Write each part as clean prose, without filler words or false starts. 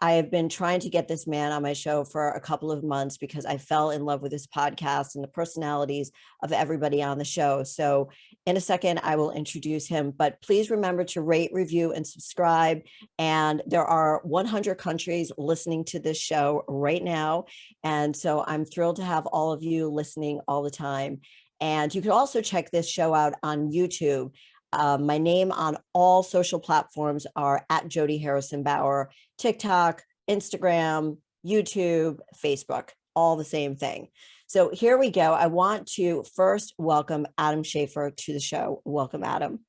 I have been trying to get this man on my show for a couple of months because I fell in love with this podcast and the personalities of everybody on the show. So in a second, I will introduce him, but please remember to rate, review, and subscribe. And there are 100 countries listening to this show right now. And so I'm thrilled to have all of you listening all the time. And you can also check this show out on YouTube. My name on all social platforms are at Jody Harrison Bauer, TikTok, Instagram, YouTube, Facebook, all the same thing. So here we go. I want to first welcome Adam Schafer to the show. Welcome, Adam.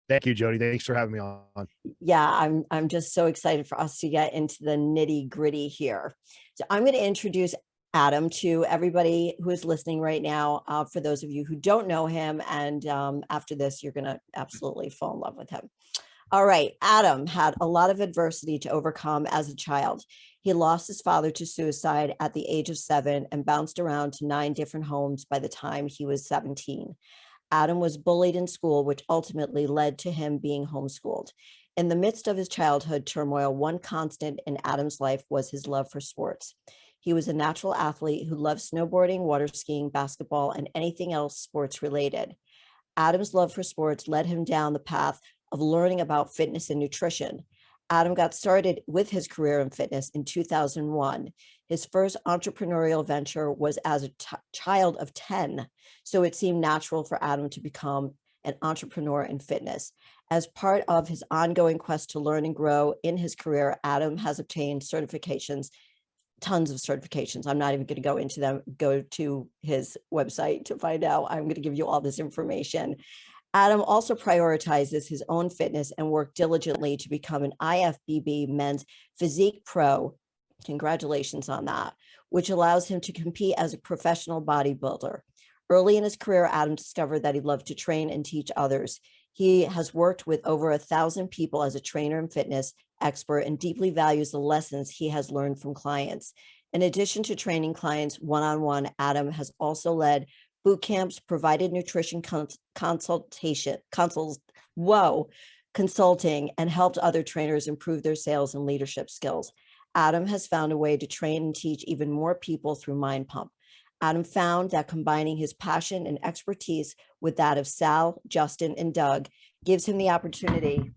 Thank you, Jody. Thanks for having me on. Yeah, I'm just so excited for us to get into the nitty gritty here. So I'm going to introduce Adam to everybody who is listening right now. For those of you who don't know him, and after this, you're going to absolutely fall in love with him. All right. Adam had a lot of adversity to overcome as a child. He lost his father to suicide at the age of 7 and bounced around to 9 different homes by the time he was 17. Adam was bullied in school, which ultimately led to him being homeschooled. In the midst of his childhood turmoil, one constant in Adam's life was his love for sports. He was a natural athlete who loved snowboarding, water skiing, basketball, and anything else sports related. Adam's love for sports led him down the path of learning about fitness and nutrition. Adam got started with his career in fitness in 2001. His first entrepreneurial venture was as a child of 10, so it seemed natural for Adam to become an entrepreneur in fitness. As part of his ongoing quest to learn and grow in his career, Adam has obtained certifications, tons of certifications. I'm not even going to go into them. Go to his website to find out. I'm going to give you all this information. Adam also prioritizes his own fitness and worked diligently to become an IFBB men's physique pro. Congratulations on that, which allows him to compete as a professional bodybuilder. Early in his career, Adam discovered that he loved to train and teach others. He has worked with over 1,000 people as a trainer and fitness expert and deeply values the lessons he has learned from clients. In addition to training clients one-on-one, Adam has also led boot camps, provided nutrition consulting, and helped other trainers improve their sales and leadership skills. Adam has found a way to train and teach even more people through Mind Pump. Adam found that combining his passion and expertise with that of Sal, Justin, and Doug gives him the opportunity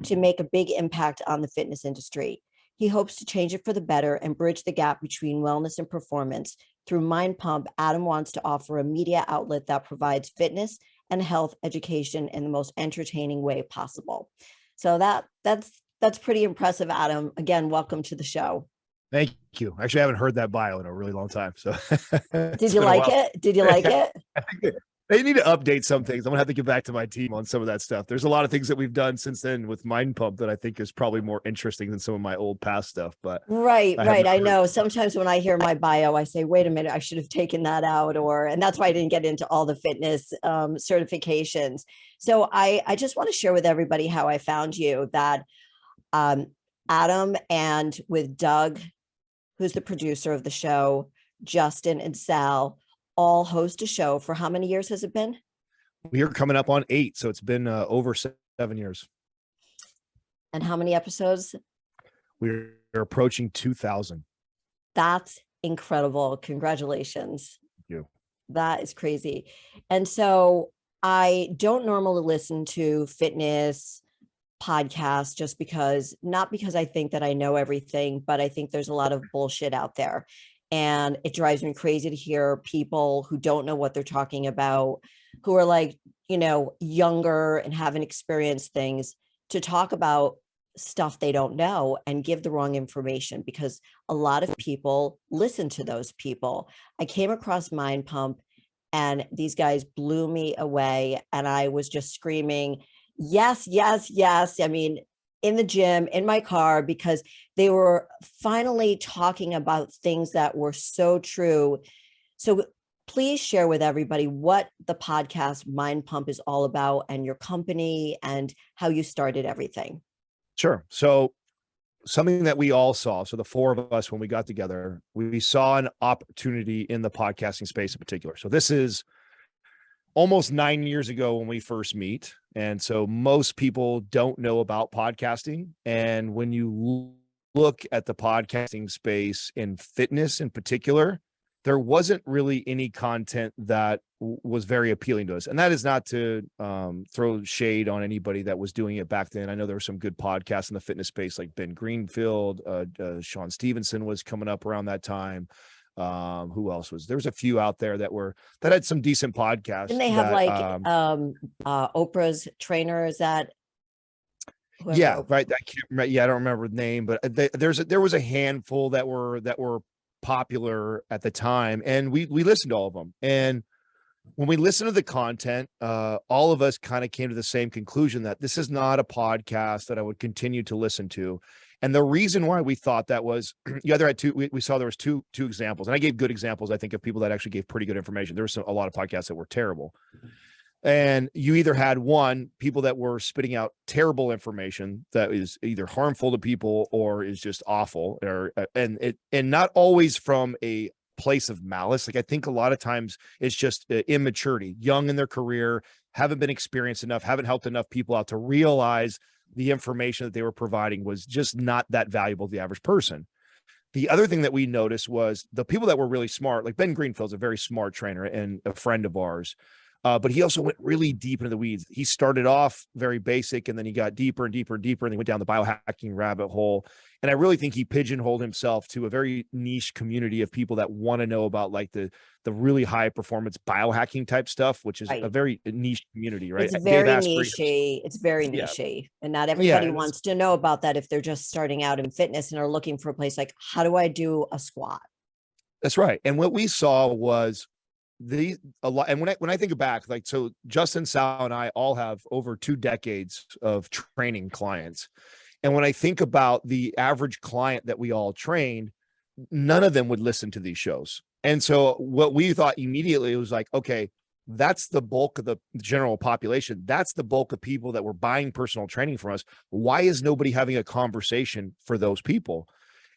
to make a big impact on the fitness industry. He hopes to change it for the better and bridge the gap between wellness and performance. Through Mind Pump, Adam wants to offer a media outlet that provides fitness and health education in the most entertaining way possible. So that's pretty impressive, Adam. Again, welcome to the show. Thank you. Actually, I haven't heard that bio in a really long time. So did you like it? Did you like it? I think they need to update some things. I'm gonna have to get back to my team on some of that stuff. There's a lot of things that we've done since then with Mind Pump that I think is probably more interesting than some of my old past stuff. But right. I know sometimes when I hear my bio, I say, wait a minute, I should have taken that out, and that's why I didn't get into all the fitness certifications. So I just want to share with everybody how I found you, that Adam and with Doug, who's the producer of the show, Justin and Sal, all host a show. For how many years has it been? We are coming up on 8, so it's been over 7 years. And how many episodes? We're approaching 2,000. That's incredible. Congratulations. Thank you. That is crazy. And so I don't normally listen to fitness podcasts not because I think that I know everything, but I think there's a lot of bullshit out there. And it drives me crazy to hear people who don't know what they're talking about, who are like, younger and haven't experienced things, to talk about stuff they don't know and give the wrong information, because a lot of people listen to those people. I came across Mind Pump and these guys blew me away. And I was just screaming, yes, yes, yes. I mean, in the gym, in my car, because they were finally talking about things that were so true. So please share with everybody what the podcast Mind Pump is all about, and your company, and how you started everything. Sure. So something that we all saw, so the 4 of us, when we got together, we saw an opportunity in the podcasting space in particular. So this is almost 9 years ago when we first meet. And so most people don't know about podcasting. And when you look at the podcasting space in fitness in particular, there wasn't really any content that was very appealing to us. And that is not to throw shade on anybody that was doing it back then. I know there were some good podcasts in the fitness space, like Ben Greenfield, Sean Stevenson was coming up around that time. Who else was there? Was a few out there that had some decent podcasts. And they have Oprah's trainer, is that whoever? Yeah, right. I can't remember. Yeah, I don't remember the name, but there was a handful that were popular at the time, and we listened to all of them. And when we listened to the content, all of us kind of came to the same conclusion that this is not a podcast that I would continue to listen to. And the reason why we thought that was, you either had we saw there was two examples, and I gave good examples, I think, of people that actually gave pretty good information. There was a lot of podcasts that were terrible. And you either had people that were spitting out terrible information that is either harmful to people or is just awful, and not always from a place of malice. Like, I think a lot of times it's just immaturity, young in their career, haven't been experienced enough, haven't helped enough people out to realize the information that they were providing was just not that valuable to the average person. The other thing that we noticed was the people that were really smart, like Ben Greenfield's a very smart trainer and a friend of ours. But he also went really deep into the weeds. He started off very basic, and then he got deeper and deeper and deeper, and he went down the biohacking rabbit hole. And I really think he pigeonholed himself to a very niche community of people that want to know about like the really high performance biohacking type stuff, which is a very niche community, right? It's very niche-y. It's very niche-y. And not everybody wants to know about that if they're just starting out in fitness and are looking for a place like, how do I do a squat? That's right. And what we saw was a lot. And when I think back, like, so Justin, Sal, and I all have over 2 decades of training clients. And when I think about the average client that we all trained, none of them would listen to these shows. And so what we thought immediately was like, okay, that's the bulk of the general population. That's the bulk of people that were buying personal training from us. Why is nobody having a conversation for those people?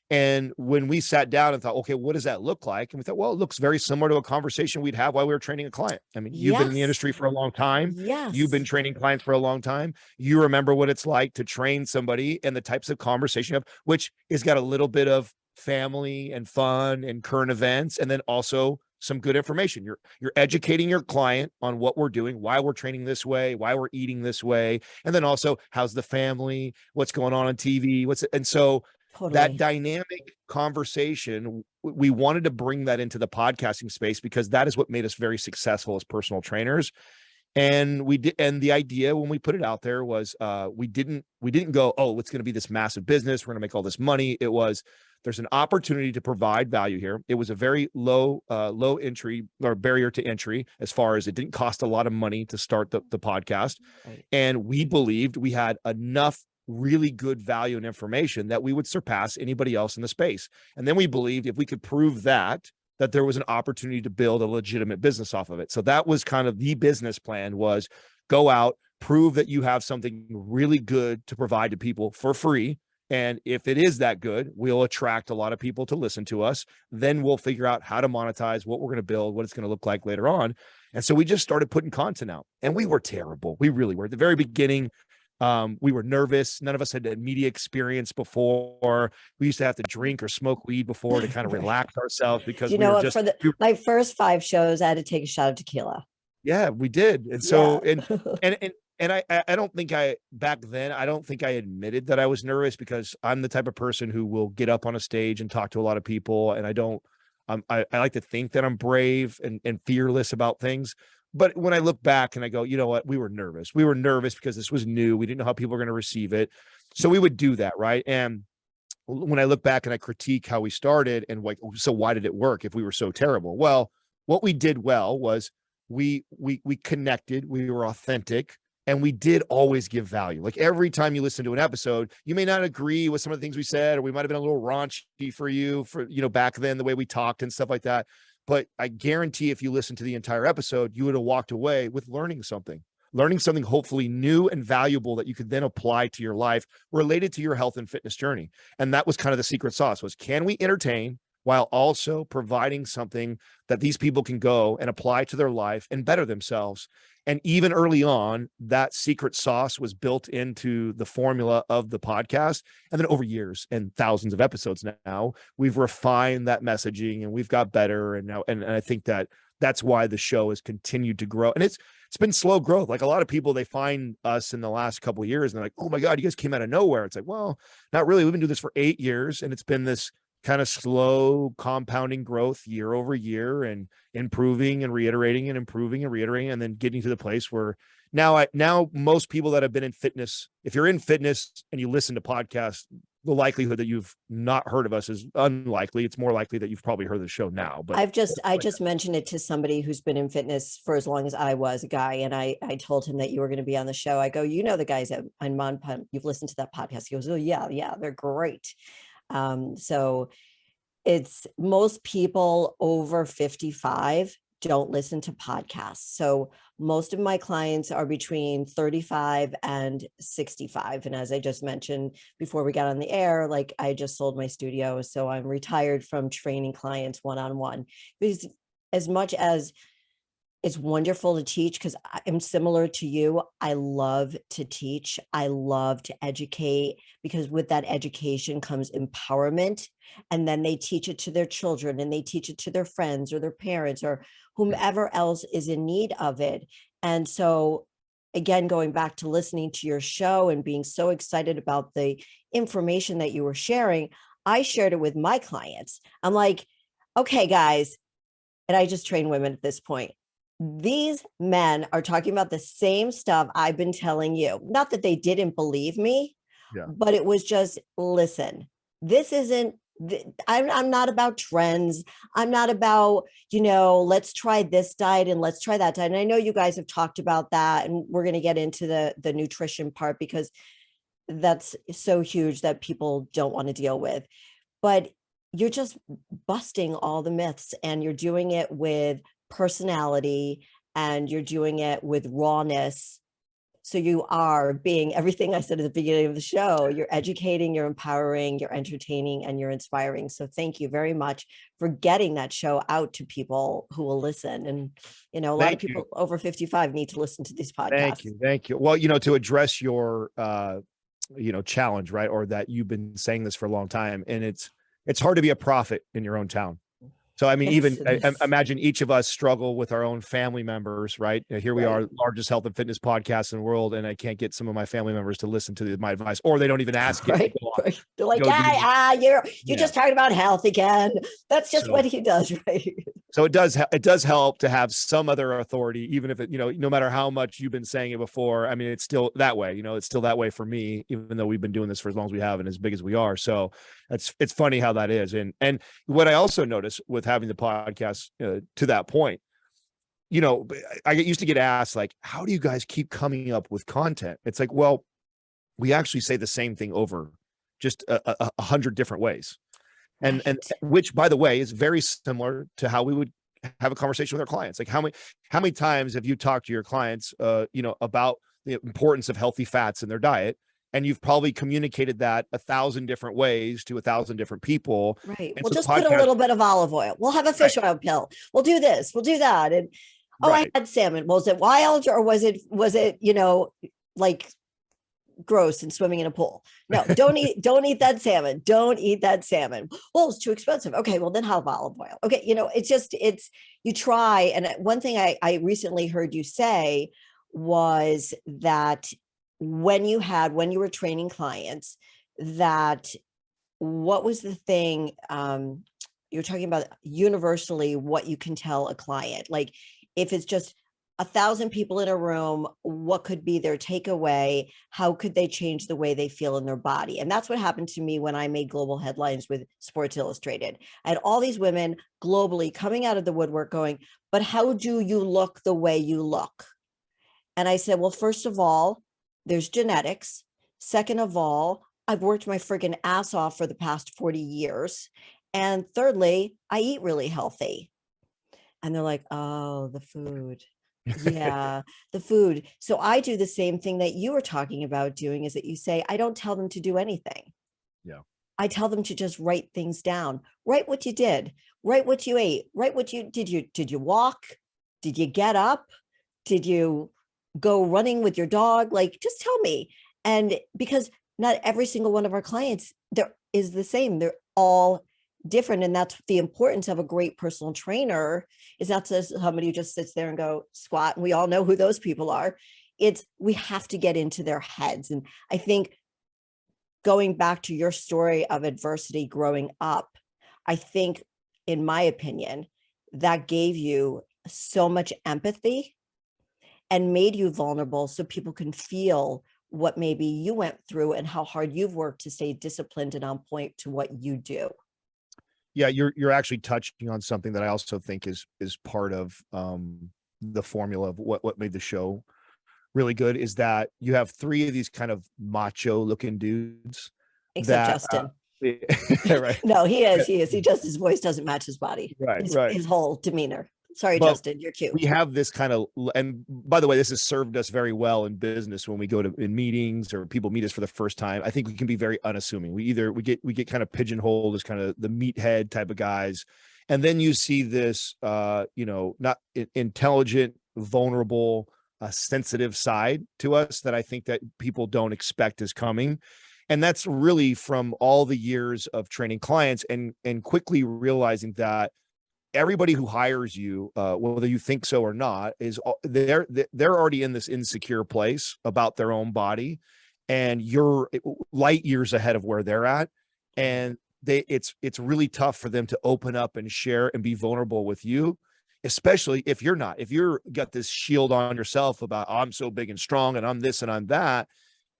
And when we sat down and thought, okay, what does that look like? And we thought, well, it looks very similar to a conversation we'd have while we were training a client. I mean, you've been in the industry for a long time. Yes. You've been training clients for a long time. You remember what it's like to train somebody and the types of conversation you have, which has got a little bit of family and fun and current events, and then also some good information. You're educating your client on what we're doing, why we're training this way, why we're eating this way, and then also how's the family, what's going on TV, and so totally. That dynamic conversation, we wanted to bring that into the podcasting space because that is what made us very successful as personal trainers. And we did, and the idea when we put it out there was we didn't go, oh, it's going to be this massive business, we're going to make all this money. It was, there's an opportunity to provide value here. It was a very low entry or barrier to entry, as far as it didn't cost a lot of money to start the podcast. Right. And we believed we had enough really good value and information that we would surpass anybody else in the space. And then we believed if we could prove that there was an opportunity to build a legitimate business off of it. So that was kind of the business plan, was go out, prove that you have something really good to provide to people for free. And if it is that good, we'll attract a lot of people to listen to us. Then we'll figure out how to monetize, what we're going to build, what it's going to look like later on. And so we just started putting content out, and we were terrible. We really were. At the very beginning, we were nervous. None of us had media experience before. We used to have to drink or smoke weed before to kind of relax ourselves, because my first 5 shows, I had to take a shot of tequila. Yeah, we did. And so, and I don't think back then, I don't think I admitted that I was nervous, because I'm the type of person who will get up on a stage and talk to a lot of people. And I like to think that I'm brave and fearless about things. But when I look back and I go, you know what, we were nervous. We were nervous because this was new. We didn't know how people were going to receive it. So we would do that. Right. And when I look back and I critique how we started and like, so why did it work if we were so terrible? Well, what we did well was we connected, we were authentic, and we did always give value. Like, every time you listen to an episode, you may not agree with some of the things we said, or we might've been a little raunchy for you back then, the way we talked and stuff like that. But I guarantee if you listen to the entire episode, you would have walked away with learning something hopefully new and valuable that you could then apply to your life related to your health and fitness journey. And that was kind of the secret sauce, was, can we entertain while also providing something that these people can go and apply to their life and better themselves. And even early on, that secret sauce was built into the formula of the podcast. And then over years and thousands of episodes now, we've refined that messaging and we've got better. And now, and I think that that's why the show has continued to grow. And it's been slow growth. Like a lot of people, they find us in the last couple of years and they're like, oh my God, you guys came out of nowhere. It's like, well, not really. We've been doing this for 8 years and it's been this kind of slow compounding growth year over year and improving and reiterating and improving and reiterating, and then getting to the place where now most people that have been in fitness, if you're in fitness and you listen to podcasts, the likelihood that you've not heard of us is unlikely. It's more likely that you've probably heard the show now. But I just mentioned it to somebody who's been in fitness for as long as I was, a guy, and I told him that you were going to be on the show. I go, you know, the guys at Mon Pump, you've listened to that podcast. He goes, oh yeah, they're great. So it's most people over 55 don't listen to podcasts. So most of my clients are between 35 and 65. And as I just mentioned before we got on the air, like I just sold my studio. So I'm retired from training clients one-on-one. Because as much as it's wonderful to teach, because I'm similar to you, I love to teach. I love to educate, because with that education comes empowerment. And then they teach it to their children and they teach it to their friends or their parents or whomever else is in need of it. And so again, going back to listening to your show and being so excited about the information that you were sharing, I shared it with my clients. I'm like, okay, guys, and I just train women at this point. These men are talking about the same stuff I've been telling you. Not that they didn't believe me, but it was just, listen, this isn't, I'm not about trends. I'm not about, let's try this diet and let's try that diet. And I know you guys have talked about that, and we're going to get into the nutrition part, because that's so huge that people don't want to deal with. But you're just busting all the myths, and you're doing it with personality, and you're doing it with rawness. So you are being everything I said at the beginning of the show. You're educating, you're empowering, you're entertaining, and you're inspiring. So thank you very much for getting that show out to people who will listen. And, a lot of people over 55 need to listen to these podcasts. Thank you. Well, to address your, challenge, right? Or that you've been saying this for a long time, and it's hard to be a prophet in your own town. So, I mean, I imagine each of us struggle with our own family members, right? Here we are, largest health and fitness podcast in the world, and I can't get some of my family members to listen to my advice, or they don't even ask it. Right. They're like, you're just talking about health again. That's just what he does, right? So it does help to have some other authority, even if it, no matter how much you've been saying it before. I mean, it's still that way, it's still that way for me, even though we've been doing this for as long as we have and as big as we are. So it's funny how that is. And what I also noticed with having the podcast to that point, I used to get asked, like, how do you guys keep coming up with content? It's like, well, we actually say the same thing over just 100 different ways. And which, by the way, is very similar to how we would have a conversation with our clients. Like, how many times have you talked to your clients, about the importance of healthy fats in their diet? And you've probably communicated that 1,000 different ways to 1,000 different people. Right. We'll just put a little bit of olive oil. We'll have a fish oil pill. We'll do this. We'll do that. And I had salmon. Was it wild, or was it like gross and swimming in a pool? No, don't eat that salmon. Don't eat that salmon. Well, it's too expensive. Okay, well then have olive oil. Okay, it's you try. And one thing I recently heard you say was that when you were training clients, that what was the thing you're talking about universally, what you can tell a client, like if it's just 1,000 people in a room, what could be their takeaway? How could they change the way they feel in their body? And that's what happened to me when I made global headlines with Sports Illustrated. I had all these women globally coming out of the woodwork going, but how do you look the way you look? And I said, well, first of all, there's genetics. Second of all, I've worked my friggin' ass off for the past 40 years. And thirdly, I eat really healthy. And they're like, oh, the food. Yeah, the food. So I do the same thing that you were talking about doing, is that you say, I don't tell them to do anything. Yeah. I tell them to just write things down. Write what you did, write what you ate, write what did you walk? Did you get up? Did you go running with your dog? Like, just tell me. And because not every single one of our clients there is the same. They're all different. And that's the importance of a great personal trainer, is not just somebody who just sits there and go squat. And we all know who those people are. It's, we have to get into their heads. And I think going back to your story of adversity growing up, I think, in my opinion, that gave you so much empathy and made you vulnerable so people can feel what maybe you went through and how hard you've worked to stay disciplined and on point to what you do. Yeah, you're actually touching on something that I also think is part of the formula of what made the show really good, is that you have three of these kind of macho looking dudes. Except that, Justin. Right. No, he is. He just, his voice doesn't match his body. Right, His, right. his whole demeanor. Sorry, But Justin, you're cute. we have this kind of, and by the way, this has served us very well in business when we go to in meetings or people meet us for the first time. I think we can be very unassuming. We get kind of pigeonholed as kind of the meathead type of guys. And then you see this, not intelligent, vulnerable, sensitive side to us that I think that people don't expect is coming. And that's really from all the years of training clients and quickly realizing that everybody who hires you, whether you think so or not, is they're already in this insecure place about their own body, and you're light years ahead of where they're at. And it's really tough for them to open up and share and be vulnerable with you, especially if you're not, if you're got this shield on yourself about, oh, I'm so big and strong and I'm this and I'm that.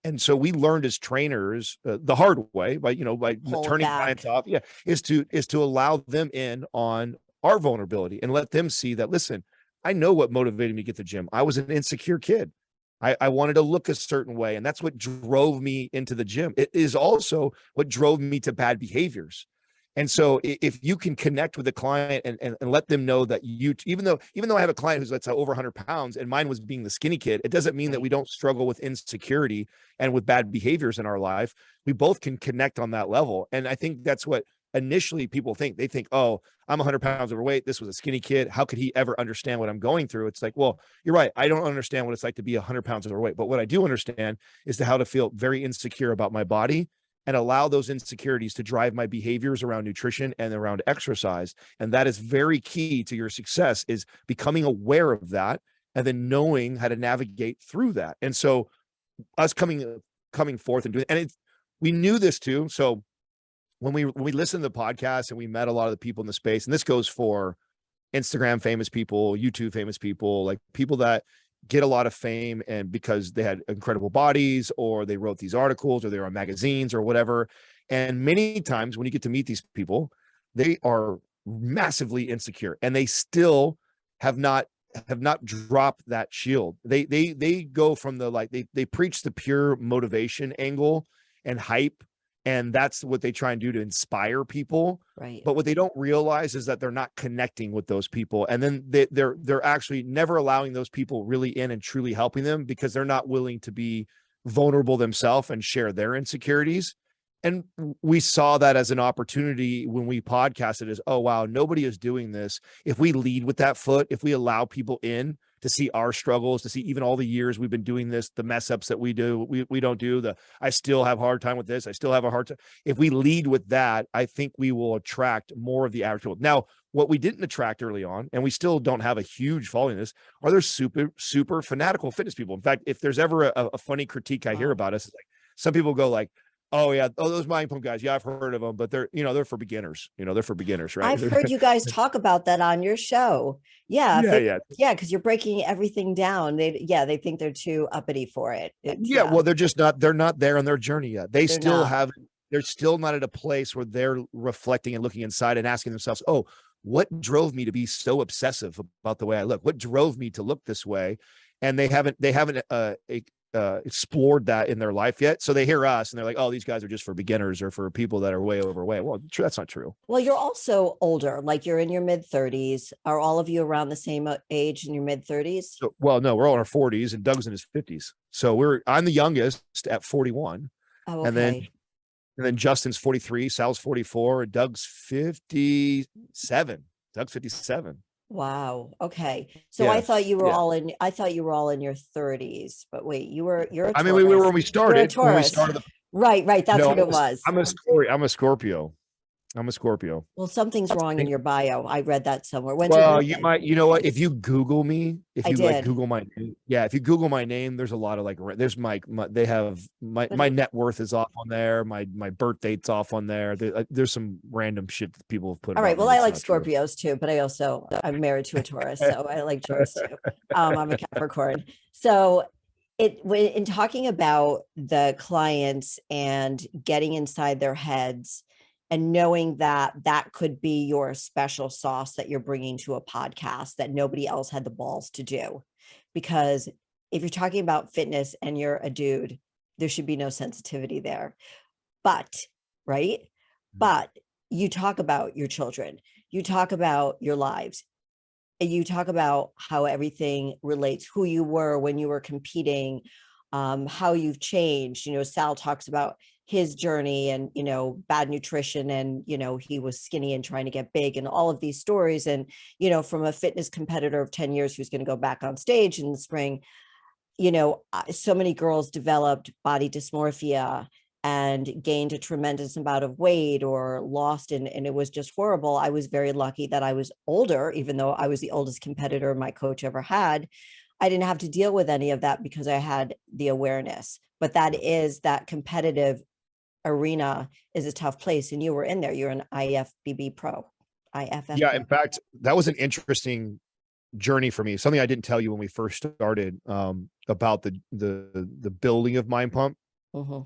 And so we learned as trainers the hard way by turning clients off, is to allow them in on our vulnerability and let them see that, listen, I know what motivated me to get to the gym. I was an insecure kid. I wanted to look a certain way, and that's what drove me into the gym. It is also what drove me to bad behaviors. And so if you can connect with the client and let them know that even though I have a client who's, let's say, over 100 pounds and mine was being the skinny kid, it doesn't mean that we don't struggle with insecurity and with bad behaviors in our life. We both can connect on that level. And I think that's what initially people think. They think, oh, I'm 100 pounds overweight. This was a skinny kid. How could he ever understand what I'm going through? It's like, well, you're right. I don't understand what it's like to be 100 pounds overweight. But what I do understand is how to feel very insecure about my body and allow those insecurities to drive my behaviors around nutrition and around exercise. And that is very key to your success, is becoming aware of that and then knowing how to navigate through that. And so us coming forth and doing, and we knew this too. So when we listened to the podcast and we met a lot of the people in the space, and this goes for Instagram famous people, YouTube famous people, like people that get a lot of fame and because they had incredible bodies, or they wrote these articles, or they were on magazines or whatever. And many times when you get to meet these people, they are massively insecure and they still have not dropped that shield. They go from the, they preach the pure motivation angle and hype, and that's what they try and do to inspire people. Right. But what they don't realize is that they're not connecting with those people. And then they're actually never allowing those people really in and truly helping them, because they're not willing to be vulnerable themselves and share their insecurities. And we saw that as an opportunity when we podcasted, is, oh, wow, nobody is doing this. If we lead with that foot, if we allow people in to see our struggles, to see even all the years we've been doing this, the mess ups that we do, we don't do, I still have a hard time with this, I still have a hard time. If we lead with that, I think we will attract more of the actual. Now, what we didn't attract early on, and we still don't have a huge following this, are there super fanatical fitness people. In fact, if there's ever a funny critique I hear about us, it's like some people go like, oh yeah, oh, those mind pump guys, yeah, I've heard of them, but they're for beginners. They're for beginners, right? I've heard you guys talk about that on your show. Yeah. Because you're breaking everything down. They think they're too uppity for it. Well, they're not there on their journey yet. They're still not at a place where they're reflecting and looking inside and asking themselves, oh, what drove me to be so obsessive about the way I look? What drove me to look this way? And they haven't explored that in their life yet. So they hear us and they're like, oh, these guys are just for beginners or for people that are way overweight. Well, that's not true. Well, you're also older, like you're in your mid 30s. Are all of you around the same age in your mid 30s? So, well, no, we're all in our 40s and Doug's in his 50s. So I'm the youngest at 41. Oh, okay. And then And then Justin's 43, Sal's 44, Doug's 57. Doug's 57. Wow. Okay. So I thought Yes. you were Yeah. all in, I thought you were all in your 30s, but wait, you're a I mean, we were Taurus. when we You're a started, Taurus. the Right, right. That's no, what it was. I'm a Scorpio. I'm a Scorpio. Well, something's wrong in your bio. I read that somewhere. When's your Well, you birthday? might, you know what? If you Google me, if I you like did, Google my name, yeah, if you Google my name, there's a lot of like, there's they have but my net worth is off on there. My birth date's off on there. There's some random shit that people have put all right. about me Well, I that's like not true. Scorpios too, but I'm married to a Taurus, so I like Taurus too. I'm a Capricorn. So in talking about the clients and getting inside their heads and knowing that that could be your special sauce that you're bringing to a podcast that nobody else had the balls to do. Because if you're talking about fitness and you're a dude, there should be no sensitivity there. But, right? But you talk about your children, you talk about your lives, and you talk about how everything relates, who you were when you were competing, how you've changed. Sal talks about his journey and, bad nutrition and, he was skinny and trying to get big and all of these stories. And, from a fitness competitor of 10 years who's going to go back on stage in the spring, so many girls developed body dysmorphia and gained a tremendous amount of weight or lost, and it was just horrible. I was very lucky that I was older, even though I was the oldest competitor my coach ever had. I didn't have to deal with any of that because I had the awareness. But that competitive arena is a tough place. And you were in there. You're an IFBB pro. IFFB. Yeah, in fact, that was an interesting journey for me. Something I didn't tell you when we first started about the building of Mind Pump. Mm-hmm.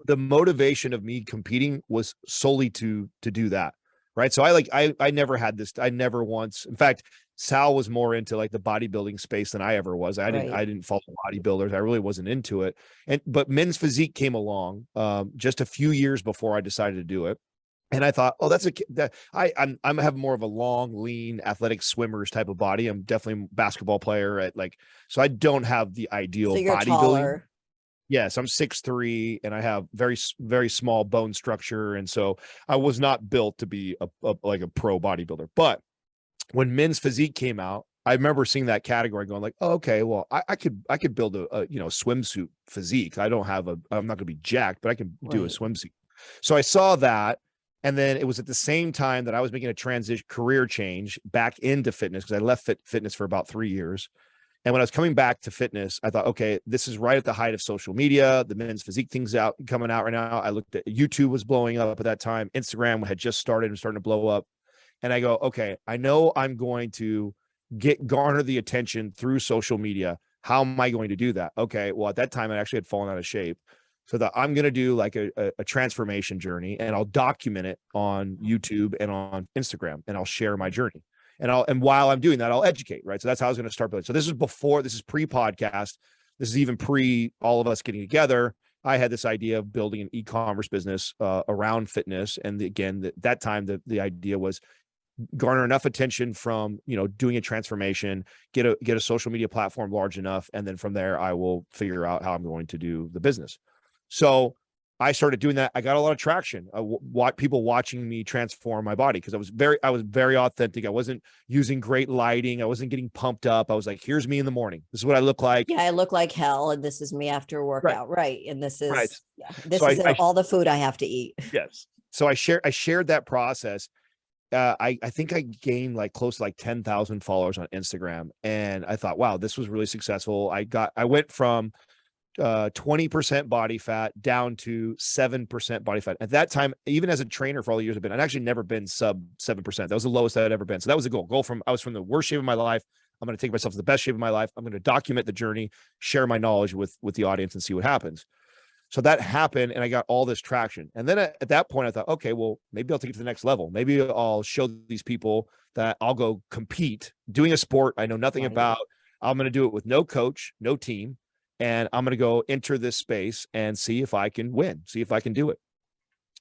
The motivation of me competing was solely to do that. Right. So I never had this. I never once, in fact, Sal was more into like the bodybuilding space than I ever was. I didn't follow bodybuilders. I really wasn't into it. But men's physique came along just a few years before I decided to do it. And I thought, oh, I'm have more of a long, lean, athletic swimmers type of body. I'm definitely a basketball player so I don't have the ideal So you're bodybuilding. taller. Yes, I'm 6'3", and I have very, very small bone structure. And so I was not built to be like a pro bodybuilder. But when men's physique came out, I remember seeing that category going like, oh, okay, well, I could build a swimsuit physique. I'm not going to be jacked, but I can do a swimsuit. So I saw that. And then it was at the same time that I was making a career change back into fitness, because I left fitness for about 3 years. And when I was coming back to fitness, I thought, okay, this is right at the height of social media. The men's physique thing's coming out right now. I looked at YouTube was blowing up at that time. Instagram had just started and starting to blow up. And I go, okay, I know I'm going to garner the attention through social media. How am I going to do that? Okay, well, at that time, I actually had fallen out of shape. So that I'm going to do like a transformation journey, and I'll document it on YouTube and on Instagram, and I'll share my journey. And while I'm doing that, I'll educate, right? So that's how I was going to start building. So this is pre-podcast. This is even pre all of us getting together. I had this idea of building an e-commerce business around fitness. And again, that time, the idea was garner enough attention from, doing a transformation, get a social media platform large enough. And then from there, I will figure out how I'm going to do the business. So I started doing that. I got a lot of traction. People watching me transform my body, because I was very authentic. I wasn't using great lighting. I wasn't getting pumped up. I was like, here's me in the morning. This is what I look like. Yeah, I look like hell, and this is me after a workout. Right. And this is right. This is all the food I have to eat. Yes. So I shared that process. I think I gained like close to like 10,000 followers on Instagram. And I thought, wow, this was really successful. I went from 20% body fat down to 7% body fat. At that time, even as a trainer for all the years I'd actually never been sub 7%. That was the lowest I'd ever been. So that was the goal. I was from the worst shape of my life. I'm going to take myself to the best shape of my life. I'm going to document the journey, share my knowledge with the audience, and see what happens. So that happened, and I got all this traction. And then at that point, I thought, okay, well, maybe I'll take it to the next level. Maybe I'll show these people that I'll go compete doing a sport I know nothing about. I'm going to do it with no coach, no team. And I'm going to go enter this space and see if I can win, see if I can do it.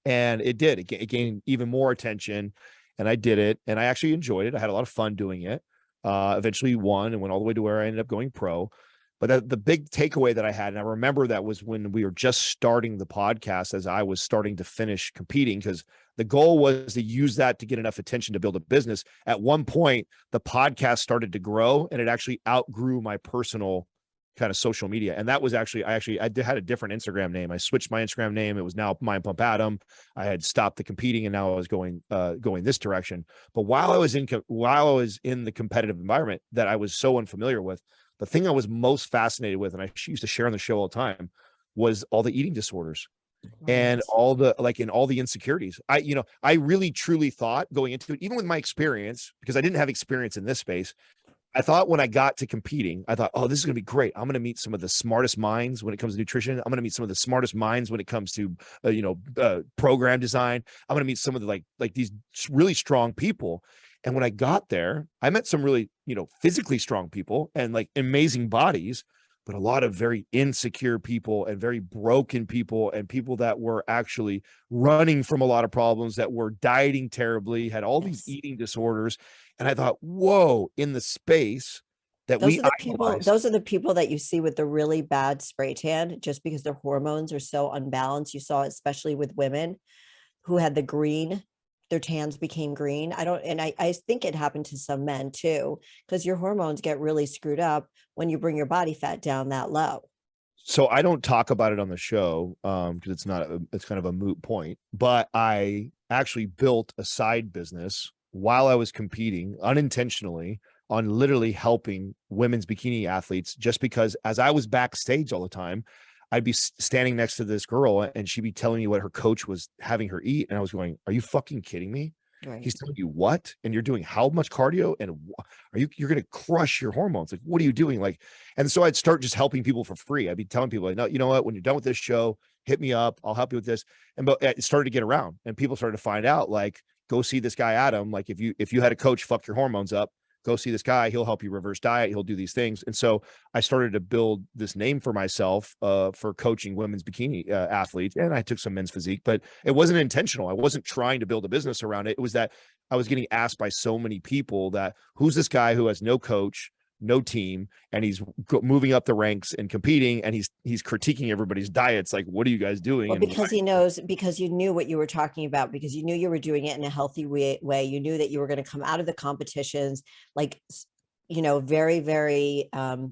And it did. It gained even more attention, and I did it. And I actually enjoyed it. I had a lot of fun doing it. Eventually won and went all the way to where I ended up going pro. But the big takeaway that I had, and I remember that was when we were just starting the podcast, as I was starting to finish competing, because the goal was to use that to get enough attention to build a business. At one point, the podcast started to grow, and it actually outgrew my personal kind of social media. And that was actually, I had a different Instagram name. I switched my Instagram name. It was now Mind Pump Adam. I had stopped the competing, and now I was going this direction. But while I was in the competitive environment that I was so unfamiliar with, the thing I was most fascinated with, and I used to share on the show all the time, was all the eating disorders and all the insecurities. I really truly thought going into it, even with my experience, because I didn't have experience in this space, I thought when I got to competing, I thought, oh, this is going to be great. I'm going to meet some of the smartest minds when it comes to nutrition. I'm going to meet some of the smartest minds when it comes to, program design. I'm going to meet some of the like these really strong people. And when I got there, I met some really, physically strong people and like amazing bodies, but a lot of very insecure people and very broken people and people that were actually running from a lot of problems, that were dieting terribly, had all these eating disorders. And I thought, whoa, in the space that those are the people that you see with the really bad spray tan, just because their hormones are so unbalanced. You saw, especially with women who had the green, their tans became green. I think it happened to some men too, because your hormones get really screwed up when you bring your body fat down that low. So I don't talk about it on the show because it's kind of a moot point, but I actually built a side business while I was competing unintentionally on literally helping women's bikini athletes, just because as I was backstage all the time, I'd be standing next to this girl and she'd be telling me what her coach was having her eat. And I was going, are you fucking kidding me? Right. He's telling you what? And you're doing how much cardio? And you're going to crush your hormones. Like, what are you doing? Like, and so I'd start just helping people for free. I'd be telling people, like, no, you know what, when you're done with this show, hit me up. I'll help you with this. But it started to get around and people started to find out, like, go see this guy, Adam. Like if you had a coach fuck your hormones up, go see this guy. He'll help you reverse diet. He'll do these things. And so I started to build this name for myself for coaching women's bikini athletes. And I took some men's physique, but it wasn't intentional. I wasn't trying to build a business around it. It was that I was getting asked by so many people that, who's this guy who has no coach, no team, and he's moving up the ranks and competing, and he's critiquing everybody's diets. Like, what are you guys doing? Well, because you knew what you were talking about, because you knew you were doing it in a healthy way. You knew that you were going to come out of the competitions, like, very, very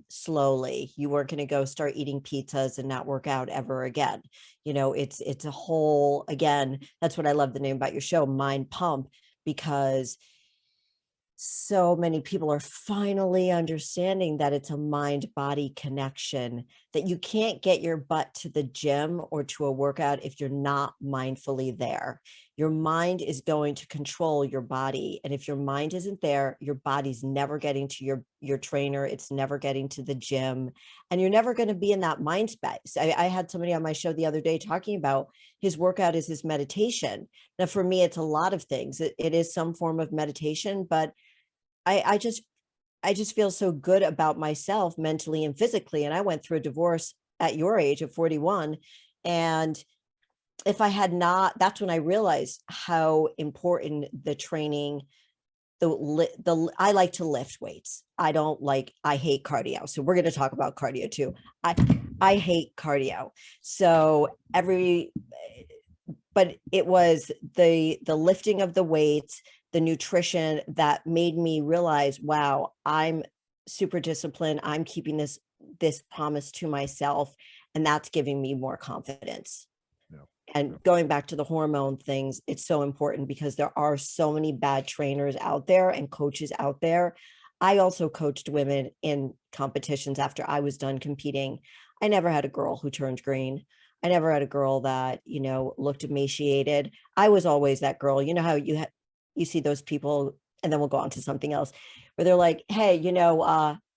slowly. You weren't going to go start eating pizzas and not work out ever again. It's a whole, again, that's what I love the name about your show, Mind Pump, because so many people are finally understanding that it's a mind-body connection, that you can't get your butt to the gym or to a workout if you're not mindfully there. Your mind is going to control your body. And if your mind isn't there, your body's never getting to your trainer. It's never getting to the gym. And you're never going to be in that mind space. I had somebody on my show the other day talking about his workout is his meditation. Now, for me, it's a lot of things. It is some form of meditation, but I just feel so good about myself mentally and physically. And I went through a divorce at your age of 41. And if I had not, that's when I realized how important the training, I like to lift weights. I hate cardio. So we're going to talk about cardio too. I hate cardio. So but it was the lifting of the weights, the nutrition that made me realize, wow, I'm super disciplined. I'm keeping this promise to myself, and that's giving me more confidence. No. And going back to the hormone things, it's so important because there are so many bad trainers out there and coaches out there. I also coached women in competitions after I was done competing. I never had a girl who turned green. I never had a girl that, looked emaciated. I was always that girl. You know how you see those people, and then we'll go on to something else, where they're like, hey,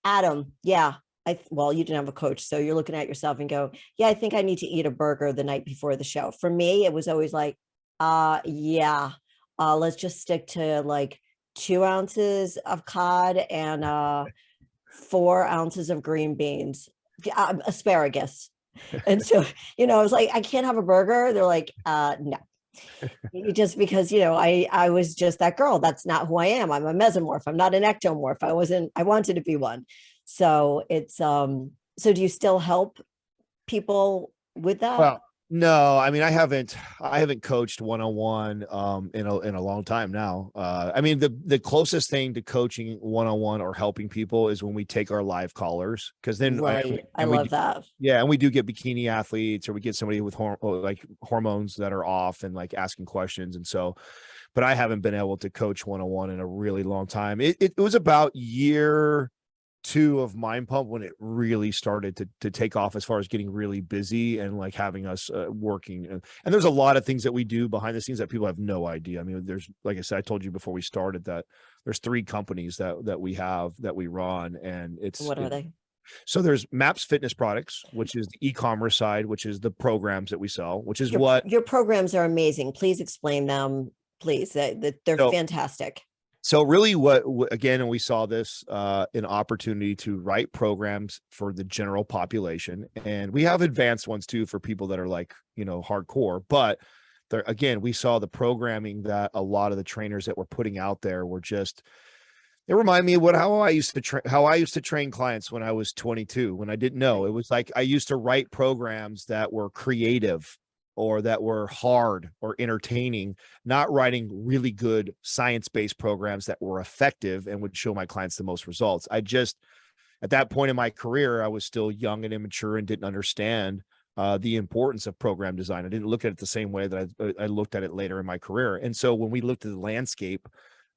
Adam, yeah, you didn't have a coach. So you're looking at yourself and go, yeah, I think I need to eat a burger the night before the show. For me, it was always like, let's just stick to like 2 ounces of cod and 4 ounces of green beans, asparagus. And so, I was like, I can't have a burger. They're like, no. Just because, I was just that girl. That's not who I am. I'm a mesomorph. I'm not an ectomorph. I wanted to be one. So it's, So do you still help people with that? Well, no, I mean, I haven't coached one-on-one in a long time now. I mean, the closest thing to coaching one-on-one or helping people is when we take our live callers, because then Right. I and we do, love that. yeah, and we do get bikini athletes, or we get somebody with like hormones that are off and like asking questions. And so, but I haven't been able to coach one-on-one in a really long time. It was about year two of Mind Pump when it really started to take off, as far as getting really busy and like having us working. And there's a lot of things that we do behind the scenes that people have no idea. I mean, there's, like I said, I told you before we started that there's 3 companies that we have, that we run, and What are they? so there's Maps Fitness Products, which is the e-commerce side, which is the programs that we sell, which is what. Your programs are amazing. Please explain them, please. That they're So fantastic. So really again, and we saw this an opportunity to write programs for the general population, and we have advanced ones too for people that are like, hardcore. But there, again, we saw the programming that a lot of the trainers that were putting out there were just, they remind me of how I used to train clients when I was 22, when I didn't know. It was like I used to write programs that were creative, or that were hard or entertaining, not writing really good science-based programs that were effective and would show my clients the most results. At that point in my career, I was still young and immature and didn't understand the importance of program design. I didn't look at it the same way that I looked at it later in my career. And so when we looked at the landscape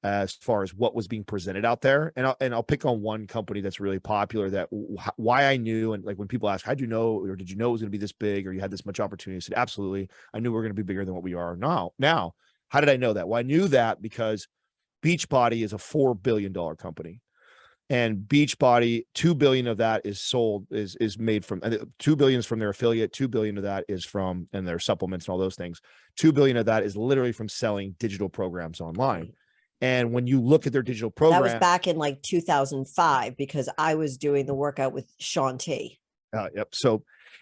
as far as what was being presented out there, and I'll pick on one company that's really popular, that why I knew, and like when people ask, how'd you know, or did you know it was going to be this big, or you had this much opportunity? I said, absolutely. I knew we are going to be bigger than what we are now. How did I know that? Well, I knew that because Beachbody is a $4 billion company. And Beachbody, 2 billion of that is made from, 2 billion is from their affiliate, 2 billion of that is from, and their supplements and all those things. 2 billion of that is literally from selling digital programs online. Right. And when you look at their digital That was program, back in like 2005, because I was doing the workout with Sean T. yep.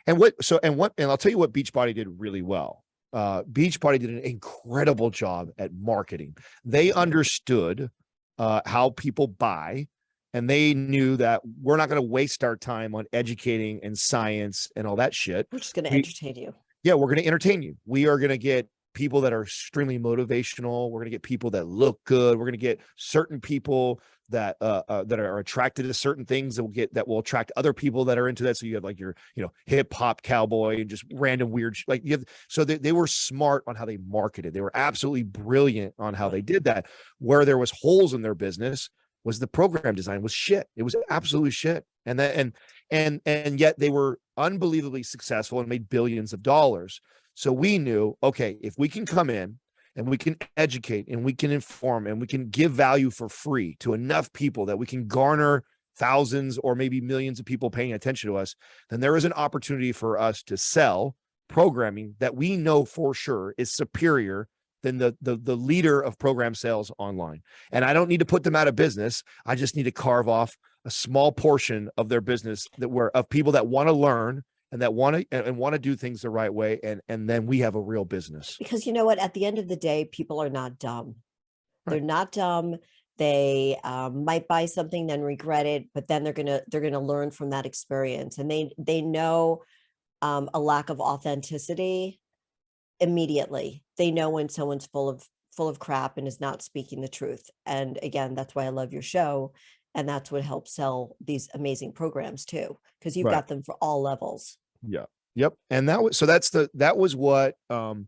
And I'll tell you what Beachbody did really well. Beachbody did an incredible job at marketing. They understood how people buy, and they knew that we're not going to waste our time on educating and science and all that shit. We're just going to entertain you. Yeah, we're going to entertain you. We are going to get people that are extremely motivational. We're going to get people that look good. We're going to get certain people that are attracted to certain things that will attract other people that are into that. So you have like your, hip hop cowboy and just random weird, like so they were smart on how they marketed. They were absolutely brilliant on how they did that. Where there was holes in their business was the program design was shit. It was absolutely shit. And yet they were unbelievably successful and made billions of dollars. So we knew, okay, if we can come in and we can educate and we can inform and we can give value for free to enough people that we can garner thousands or maybe millions of people paying attention to us, then there is an opportunity for us to sell programming that we know for sure is superior than the leader of program sales online. And I don't need to put them out of business. I just need to carve off a small portion of their business of people that want to learn and that want to do things the right way. And then we have a real business. Because you know what, at the end of the day, people are not dumb. Right. They're not dumb. They might buy something, then regret it, but then they're gonna learn from that experience. And they know a lack of authenticity immediately. They know when someone's full of crap and is not speaking the truth. And again, that's why I love your show. And that's what helps sell these amazing programs too, because you've got them for all levels. Yeah. Yep. And that was what, and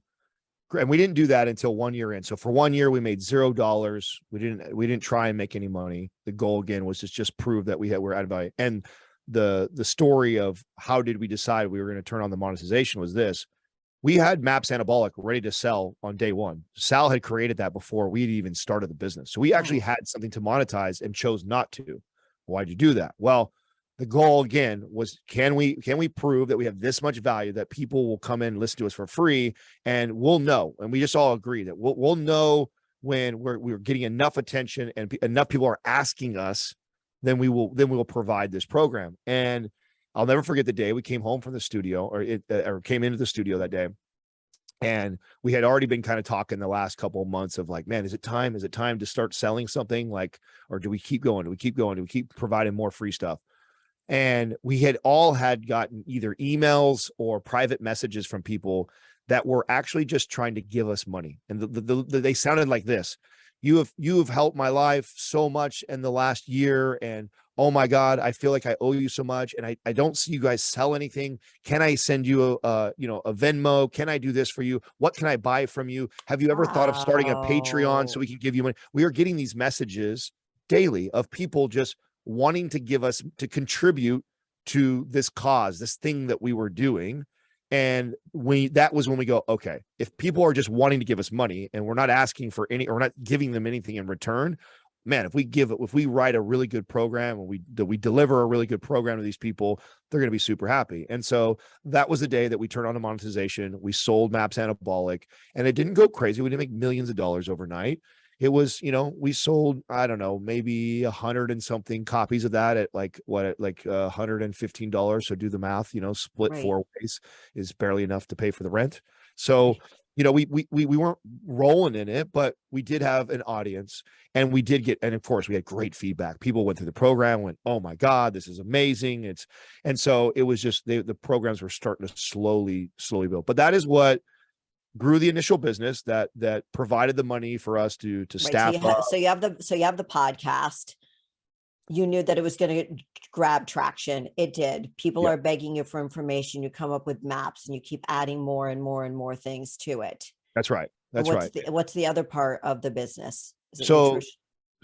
we didn't do that until 1 year in. So for 1 year, we made $0. We didn't try and make any money. The goal again was to just prove that we're added value. And the story of how did we decide we were going to turn on the monetization was this. We had Maps Anabolic ready to sell on day one. Sal had created that before we had even started the business. So we actually had something to monetize and chose not to. Why'd you do that? Well, the goal again was, can we prove that we have this much value that people will come in and listen to us for free, and we'll know. And we just all agree that we'll know when we're getting enough attention and enough people are asking us, then we will provide this program. And I'll never forget the day we came home from the studio, or came into the studio that day. And we had already been kind of talking the last couple of months of like, man, is it time to start selling something, like, or do we keep going? Do we keep providing more free stuff? And we had all had gotten either emails or private messages from people that were actually just trying to give us money. And they sounded like this: you have helped my life so much in the last year. And oh my God, I feel like I owe you so much. And I don't see you guys sell anything. Can I send you a Venmo? Can I do this for you? What can I buy from you? Have you ever thought of starting a Patreon so Wow. we can give you money? We are getting these messages daily of people just wanting to give us, to contribute to this cause, this thing that we were doing. And that was when we go, okay, if people are just wanting to give us money and we're not asking for any, or we're not giving them anything in return, man, if we write a really good program and we deliver a really good program to these people, they're going to be super happy. And so that was the day that we turned on to monetization. We sold Maps Anabolic, and it didn't go crazy. We didn't make millions of dollars overnight. It was, we sold, I don't know, maybe 100 and something copies of that at like $115. So do the math, split Right. 4 ways is barely enough to pay for the rent. So, we weren't rolling in it, but we did have an audience, and we did get, and of course we had great feedback. People went through the program, went, oh my God, this is amazing. And so it was just, the programs were starting to slowly build. But that is what grew the initial business, that provided the money for us to Right. So staff up. you have the podcast. You knew that it was going to grab traction. It did. People Yeah. are begging you for information. You come up with maps and you keep adding more and more and more things to it. That's right. That's right. What's the other part of the business? Is it So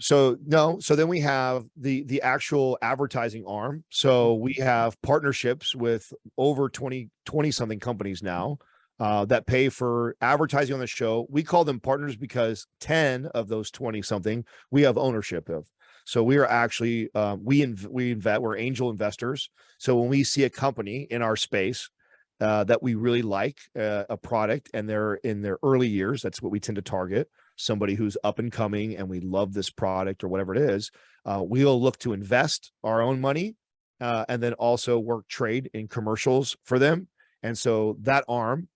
nutrition? no. So then we have the actual advertising arm. So we have partnerships with over 20 something companies now that pay for advertising on the show. We call them partners because 10 of those 20 something we have ownership of. So we are actually we're angel investors. So when we see a company in our space that we really like, a product, and they're in their early years, that's what we tend to target. Somebody who's up and coming, and we love this product or whatever it is. We'll look to invest our own money and then also work trade in commercials for them. And so that arm,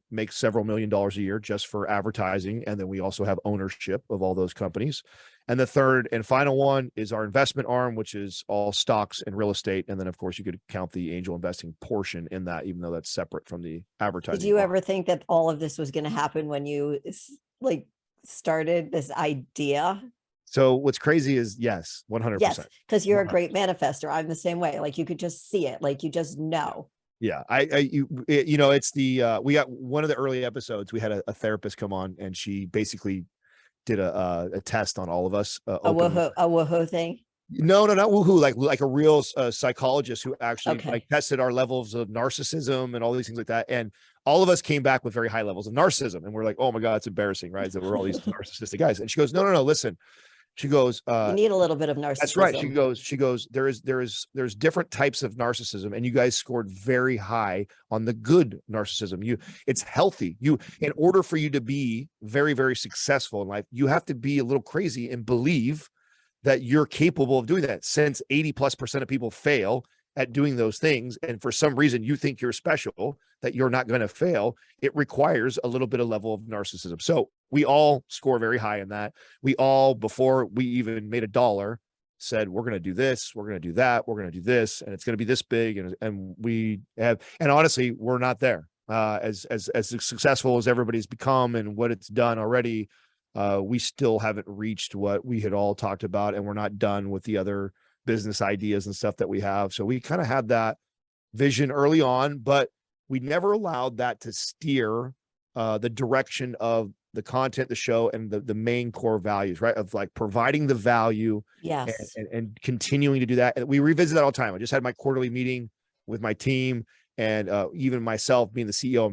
makes several $1,000,000 a year just for advertising. And then we also have ownership of all those companies. And the third and final one is our investment arm, which is all stocks and real estate. And then, of course, you could count the angel investing portion in that, even though that's separate from the advertising. Did you arm. ever think that all of this was going to happen when you started this idea? So what's crazy is, yes, 100%. Yes, because you're a 100%. great manifester. I'm the same way. Like, you could just see it. Like, you just know. Yeah. It's we got one of the early episodes, we had a therapist come on, and she basically did a test on all of us. A woohoo thing. No, not woohoo, like a real psychologist who actually Okay. tested our levels of narcissism and all these things like that. And all of us came back with very high levels of narcissism. And we're like, oh my God, it's embarrassing, right? That we're all these narcissistic guys. And she goes, no, listen. She goes, You need a little bit of narcissism. that's right. She goes, there's different types of narcissism, and you guys scored very high on the good narcissism. It's healthy. In order for you to be very, very successful in life, you have to be a little crazy and believe that you're capable of doing that. Since 80+% of people fail at doing those things, and for some reason you think you're special, that you're not going to fail, it requires a little bit of level of narcissism. So we all score very high in that. We all, before we even made a dollar, said, we're going to do this, we're going to do that, we're going to do this, and it's going to be this big. And we have, and honestly, we're not there. As successful as everybody's become and what it's done already, we still haven't reached what we had all talked about, and we're not done with the other business ideas and stuff that we have. So we kind of had that vision early on, but we never allowed that to steer the direction of the content, the show, and the main core values, right? Of like providing the value. Yes. And continuing to do that. And we revisit that all the time. I just had my quarterly meeting with my team, and even myself being the CEO,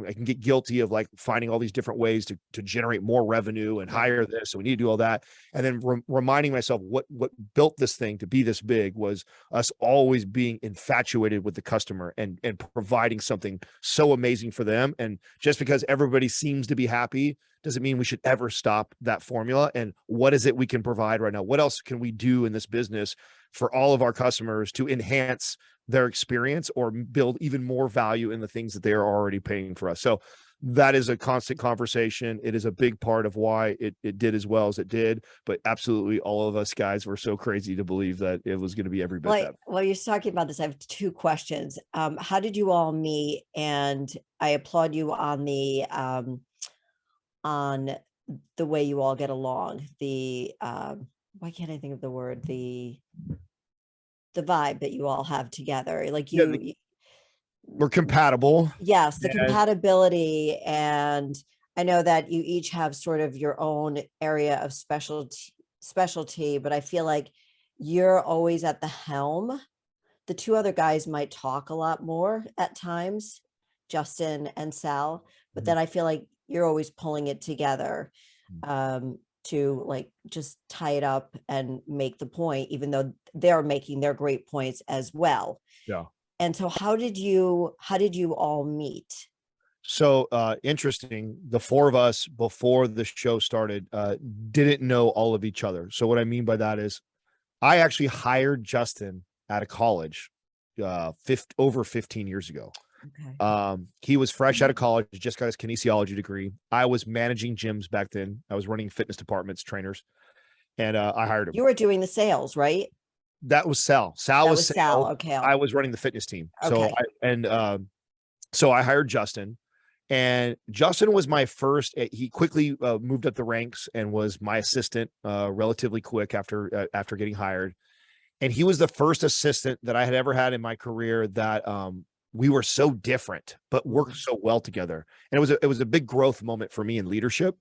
I can get guilty of like finding all these different ways to generate more revenue and hire this. So we need to do all that. And then reminding myself what built this thing to be this big was us always being infatuated with the customer and providing something so amazing for them. And just because everybody seems to be happy doesn't mean we should ever stop that formula. And what is it we can provide right now? What else can we do in this business for all of our customers to enhance their experience or build even more value in the things that they are already paying for us? So that is a constant conversation. It is a big part of why it did as well as it did. But absolutely, all of us guys were so crazy to believe that it was going to be every bit that. Well, you're talking about this. I have two questions. How did you all meet? And I applaud you on the way you all get along. The why can't I think of the word? The vibe that you all have together. Like you, we're compatible. yes, the compatibility. And I know that you each have sort of your own area of specialty, but I feel like you're always at the helm. The two other guys might talk a lot more at times, Justin and Sal, but then I feel like you're always pulling it together to like just tie it up and make the point, even though they're making their great points as well. Yeah. And so how did you all meet? So interesting. The four of us before the show started didn't know all of each other. So what I mean by that is I actually hired Justin out of college over 15 years ago. Okay. He was fresh out of college, just got his kinesiology degree. I was managing gyms back then. I was running fitness departments, trainers, and I hired him. You were doing the sales, right? That was Sal. That was Sal. sales. Okay. I was running the fitness team. Okay. So I hired Justin, and Justin was my first. He quickly moved up the ranks and was my assistant relatively quick after getting hired. And he was the first assistant that I had ever had in my career that we were so different, but worked so well together. And it was a big growth moment for me in leadership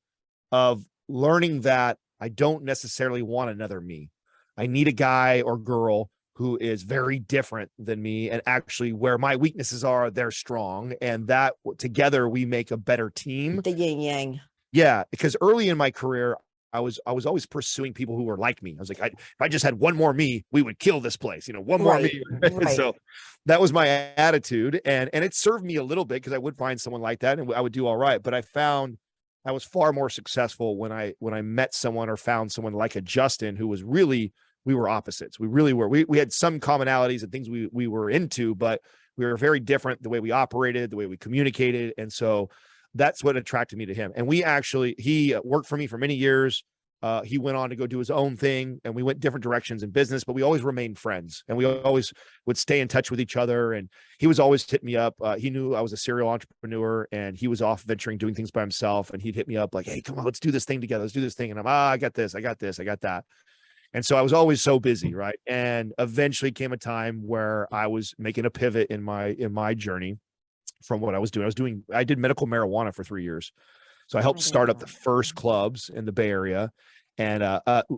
of learning that I don't necessarily want another me. I need a guy or girl who is very different than me, and actually where my weaknesses are, they're strong. And that together we make a better team. The yin yang. Yeah. Because early in my career, I was always pursuing people who were like me. I was like, if I just had one more me, we would kill this place. One more me. Right. So that was my attitude, and it served me a little bit because I would find someone like that and I would do all right. But I found I was far more successful when I met someone or found someone like a Justin who was really, we were opposites. We really were. We had some commonalities and things we were into, but we were very different the way we operated, the way we communicated, and so that's what attracted me to him. And he worked for me for many years. He went on to go do his own thing, and we went different directions in business, but we always remained friends, and we always would stay in touch with each other. And he was always hitting me up. He knew I was a serial entrepreneur, and he was off venturing, doing things by himself. And he'd hit me up like, "Hey, come on, let's do this thing together. Let's do this thing." And I'm, I got this, I got this, I got that. And so I was always so busy, right? And eventually came a time where I was making a pivot in my journey from what I was doing. I did medical marijuana for 3 years. So I helped start up the first clubs in the Bay Area. And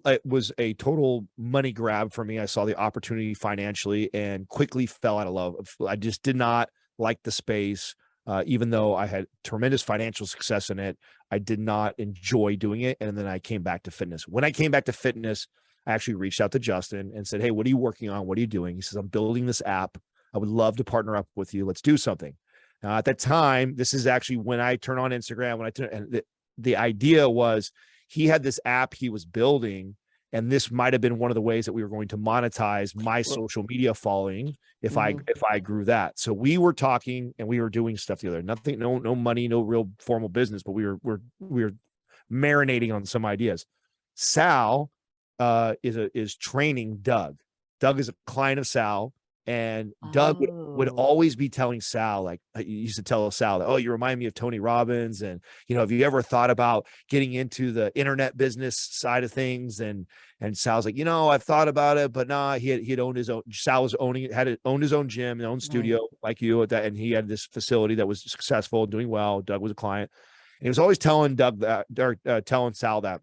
it was a total money grab for me. I saw the opportunity financially and quickly fell out of love. I just did not like the space. Even though I had tremendous financial success in it, I did not enjoy doing it. And then I came back to fitness. When I came back to fitness, I actually reached out to Justin and said, "Hey, what are you working on? What are you doing?" He says, "I'm building this app. I would love to partner up with you. Let's do something." At that time, this is actually when I turn on Instagram, and the idea was he had this app he was building, and this might have been one of the ways that we were going to monetize my social media following if I grew that. So we were talking and we were doing stuff together. Nothing, no money, no real formal business, but we were marinating on some ideas. Sal is training Doug. Doug is a client of Sal. And Doug would always be telling Sal, like, he used to tell Sal that, "Oh, you remind me of Tony Robbins. And, have you ever thought about getting into the internet business side of things?" And Sal's like, "I've thought about it, but nah." He had owned his own. Sal was owned his own gym, his own studio, like you at that. And he had this facility that was successful, doing well. Doug was a client, and he was always telling Doug that, telling Sal that.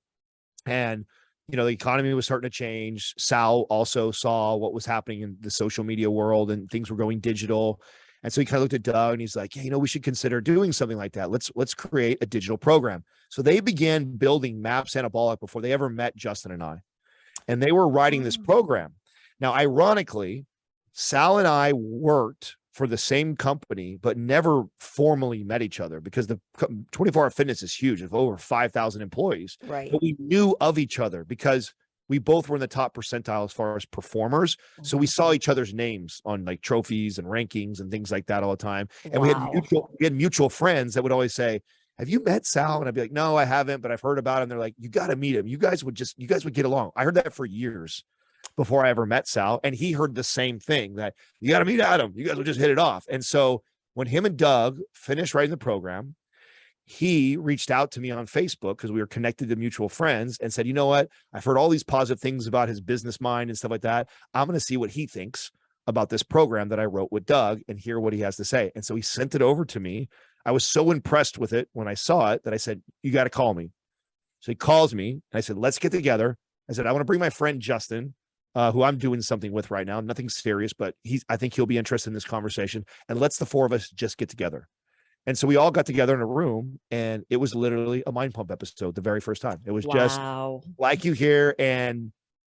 And the economy was starting to change. Sal also saw what was happening in the social media world, and things were going digital. And so he kind of looked at Doug and he's like, "Yeah, we should consider doing something like that. Let's create a digital program." So they began building Maps Anabolic before they ever met Justin and I. And they were writing this program. Now, ironically, Sal and I worked for the same company, but never formally met each other because the 24 Hour Fitness is huge. It's over 5,000 employees. Right. But we knew of each other because we both were in the top percentile as far as performers. So we saw each other's names on like trophies and rankings and things like that all the time. And Wow. we had mutual friends that would always say, have you met Sal? And I'd be like, no, I haven't, but I've heard about him. They're like, you got to meet him. You guys would get along. I heard that for years before I ever met Sal. And he heard the same thing, that you got to meet Adam. You guys will just hit it off. And so when him and Doug finished writing the program, he reached out to me on Facebook because we were connected to mutual friends and said, you know what? I've heard all these positive things about his business mind and stuff like that. I'm going to see what he thinks about this program that I wrote with Doug and hear what he has to say. And so he sent it over to me. I was so impressed with it when I saw it that I said, you got to call me. So he calls me and I said, let's get together. I said, I want to bring my friend Justin, who I'm doing something with right now. Nothing serious, but I think he'll be interested in this conversation. And let's the four of us just get together. And so we all got together in a room, and it was literally a mind pump episode the very first time. It was just like you hear, and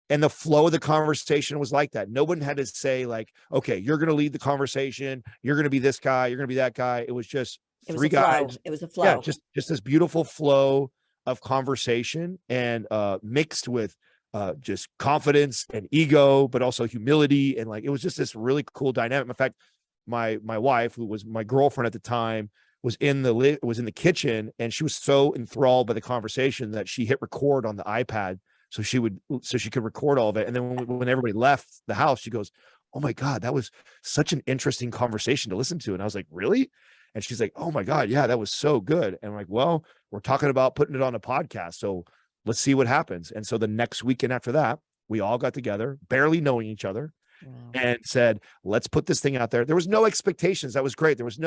the flow of the conversation was like that. No one had to say like, okay, you're going to lead the conversation. You're going to be this guy. You're going to be that guy. It was just three guys. It was a flow. Yeah, just this beautiful flow of conversation, and mixed with just confidence and ego, but also humility. And like, it was just this really cool dynamic. In fact, my wife, who was my girlfriend at the time, was in the kitchen, and she was so enthralled by the conversation that she hit record on the iPad so she could record all of it. And then when everybody left the house, she goes, oh my God, that was such an interesting conversation to listen to. And I was like, really? And she's like, oh my God, yeah, that was so good. And I'm like, well, we're talking about putting it on a podcast, so let's see what happens. And so the next weekend after that, we all got together, barely knowing each other. Wow. And said, let's put this thing out there. There was no expectations. That was great. There was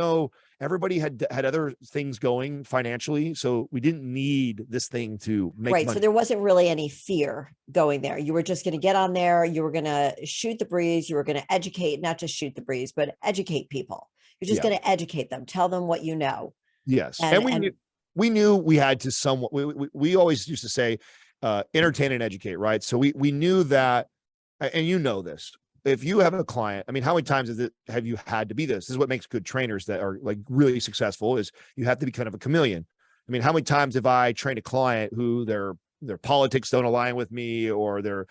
everybody had other things going financially. So we didn't need this thing to make money. So there wasn't really any fear going there. You were just going to get on there. You were going to shoot the breeze. You were going to educate, not just shoot the breeze, but educate people. You're just going to educate them, tell them what you know. Yes. And we knew we had to somewhat, we always used to say, entertain and educate, right? So we knew that, and you know this, if you have a client, I mean, how many times have you had to be this? This is what makes good trainers that are like really successful, is you have to be kind of a chameleon. I mean, how many times have I trained a client who their politics don't align with me, or their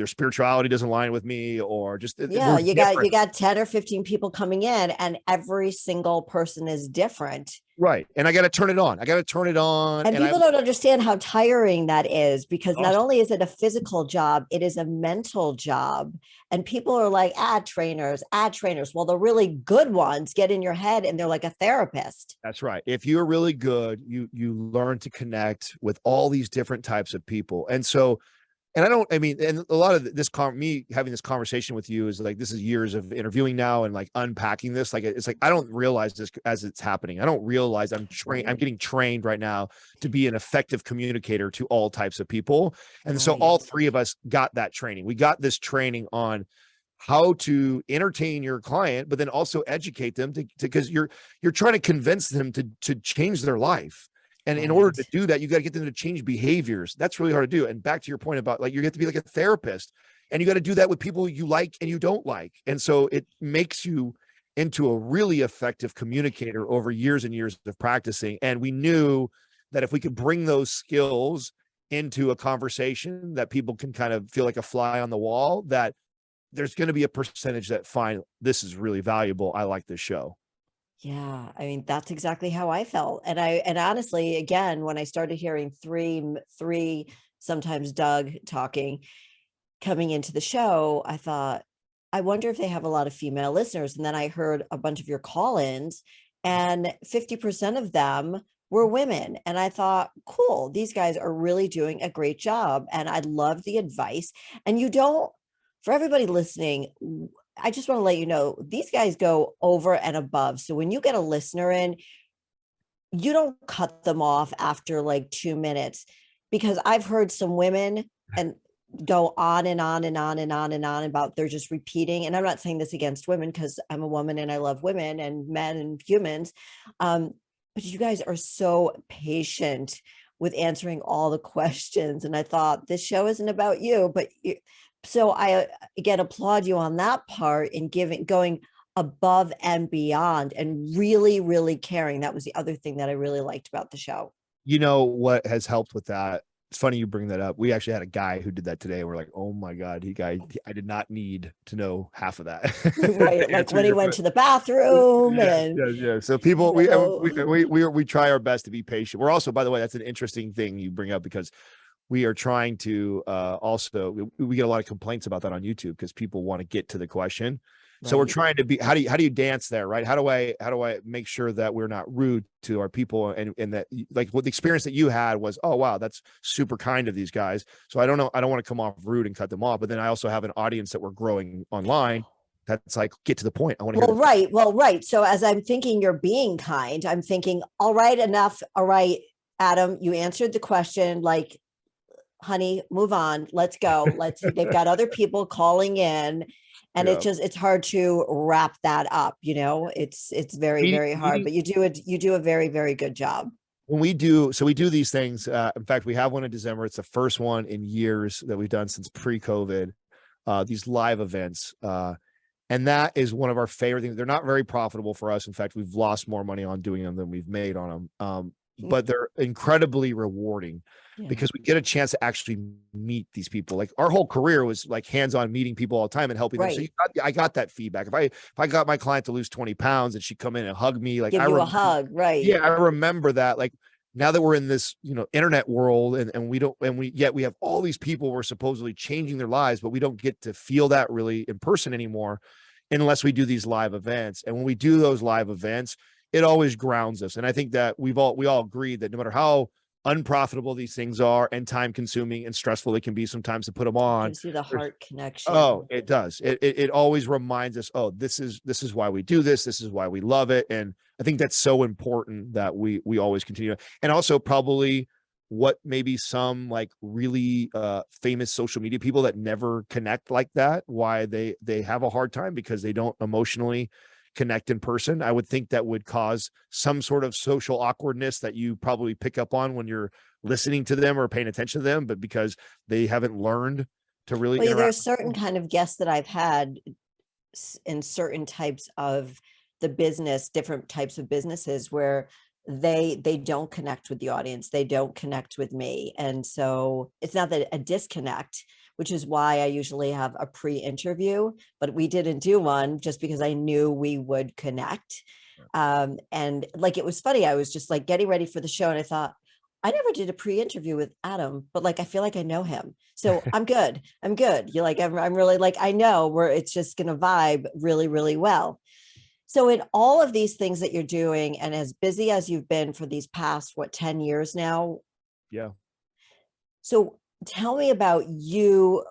spirituality doesn't align with me, or just you got 10 or 15 people coming in, and every single person is different. Right. And I got to turn it on. And people don't understand how tiring that is, because not only is it a physical job, it is a mental job. And people are like, add trainers. Well, the really good ones get in your head, and they're like a therapist. That's right. If you're really good, you learn to connect with all these different types of people. And so, and a lot of this, me having this conversation with you is like, this is years of interviewing now and like unpacking this. Like, it's like, I don't realize this as it's happening. I don't realize I'm getting trained right now to be an effective communicator to all types of people. And so all three of us got that training. We got this training on how to entertain your client, but then also educate them because you're trying to convince them to change their life. And in order to do that, you got to get them to change behaviors. That's really hard to do. And back to your point about like, you get to be like a therapist, and you got to do that with people you like and you don't like. And so it makes you into a really effective communicator over years and years of practicing. And we knew that if we could bring those skills into a conversation that people can kind of feel like a fly on the wall, that there's going to be a percentage that find this is really valuable. I like this show. Yeah, I mean, that's exactly how I felt. And honestly, again, when I started hearing three, sometimes Doug talking, coming into the show, I thought, I wonder if they have a lot of female listeners. And then I heard a bunch of your call-ins, and 50% of them were women. And I thought, cool, these guys are really doing a great job. And I love the advice. And for everybody listening, I just want to let you know, these guys go over and above. So when you get a listener in, you don't cut them off after like 2 minutes, because I've heard some women and go on and on and on and on and on about, they're just repeating. And I'm not saying this against women, because I'm a woman and I love women and men and humans. But you guys are so patient with answering all the questions. And I thought, this show isn't about you, but so I, again, applaud you on that part in going above and beyond and really, really caring. That was the other thing that I really liked about the show. You know what has helped with that it's funny you bring that up. We actually had a guy who did that today. We're like, oh my God, I did not need to know half of that. Right. To Like answer when he your went question. to the bathroom Yeah, and, yeah, yeah. So people, you know, we try our best to be patient. We're also, by the way, that's an interesting thing you bring up, because we are trying to also we get a lot of complaints about that on YouTube because people want to get to the question. So we're right. trying to be, how do you dance there, right? How do I make sure that we're not rude to our people, and that, like, what the experience that you had was, oh wow, that's super kind of these guys. So I don't know, I don't want to come off rude and cut them off, but then I also have an audience that we're growing online that's like, get to the point. I want to hear Well, the right. Well, right. So as I'm thinking you're being kind, I'm thinking, all right, enough. All right, Adam, you answered the question. Like, honey, move on. Let's go. They've got other people calling in. And yeah. it's hard to wrap that up. It's very, very hard, but you do a very, very good job. When we do these things, in fact, we have one in December. It's the first one in years that we've done since pre-COVID, these live events. And that is one of our favorite things. They're not very profitable for us. In fact, we've lost more money on doing them than we've made on them. But they're incredibly rewarding, Yeah. because we get a chance to actually meet these people. Like, our whole career was like hands-on meeting people all the time and helping them. So I got that feedback. If I got my client to lose 20 pounds and she'd come in and hug me, like, Give you a hug, right? yeah, I remember that. Like, now that we're in this, internet world, and we have all these people, we're supposedly changing their lives, but we don't get to feel that really in person anymore unless we do these live events. And when we do those live events, it always grounds us. And I think that we all agree that no matter how unprofitable these things are and time consuming and stressful they can be sometimes to put them on, gives you the heart connection. oh, it does. It always reminds us, oh, this is why we do this. This is why we love it. And I think that's so important that we always continue. And also, probably what maybe some like really famous social media people that never connect like that, why they have a hard time, because they don't emotionally connect in person. I would think that would cause some sort of social awkwardness that you probably pick up on when you're listening to them or paying attention to them, but because they haven't learned to really Well, interact. there's certain kind of guests that I've had in certain types of different types of businesses, where they don't connect with the audience. They don't connect with me. And so it's not that a disconnect, which is why I usually have a pre-interview, but we didn't do one just because I knew we would connect. And like, it was funny. I was just like getting ready for the show and I thought, I never did a pre-interview with Adam, but like, I feel like I know him. So I'm good. I'm good. You're like, I'm really like, I know where it's just going to vibe really, really well. So in all of these things that you're doing, and as busy as you've been for these past, 10 years now? Yeah. So tell me about you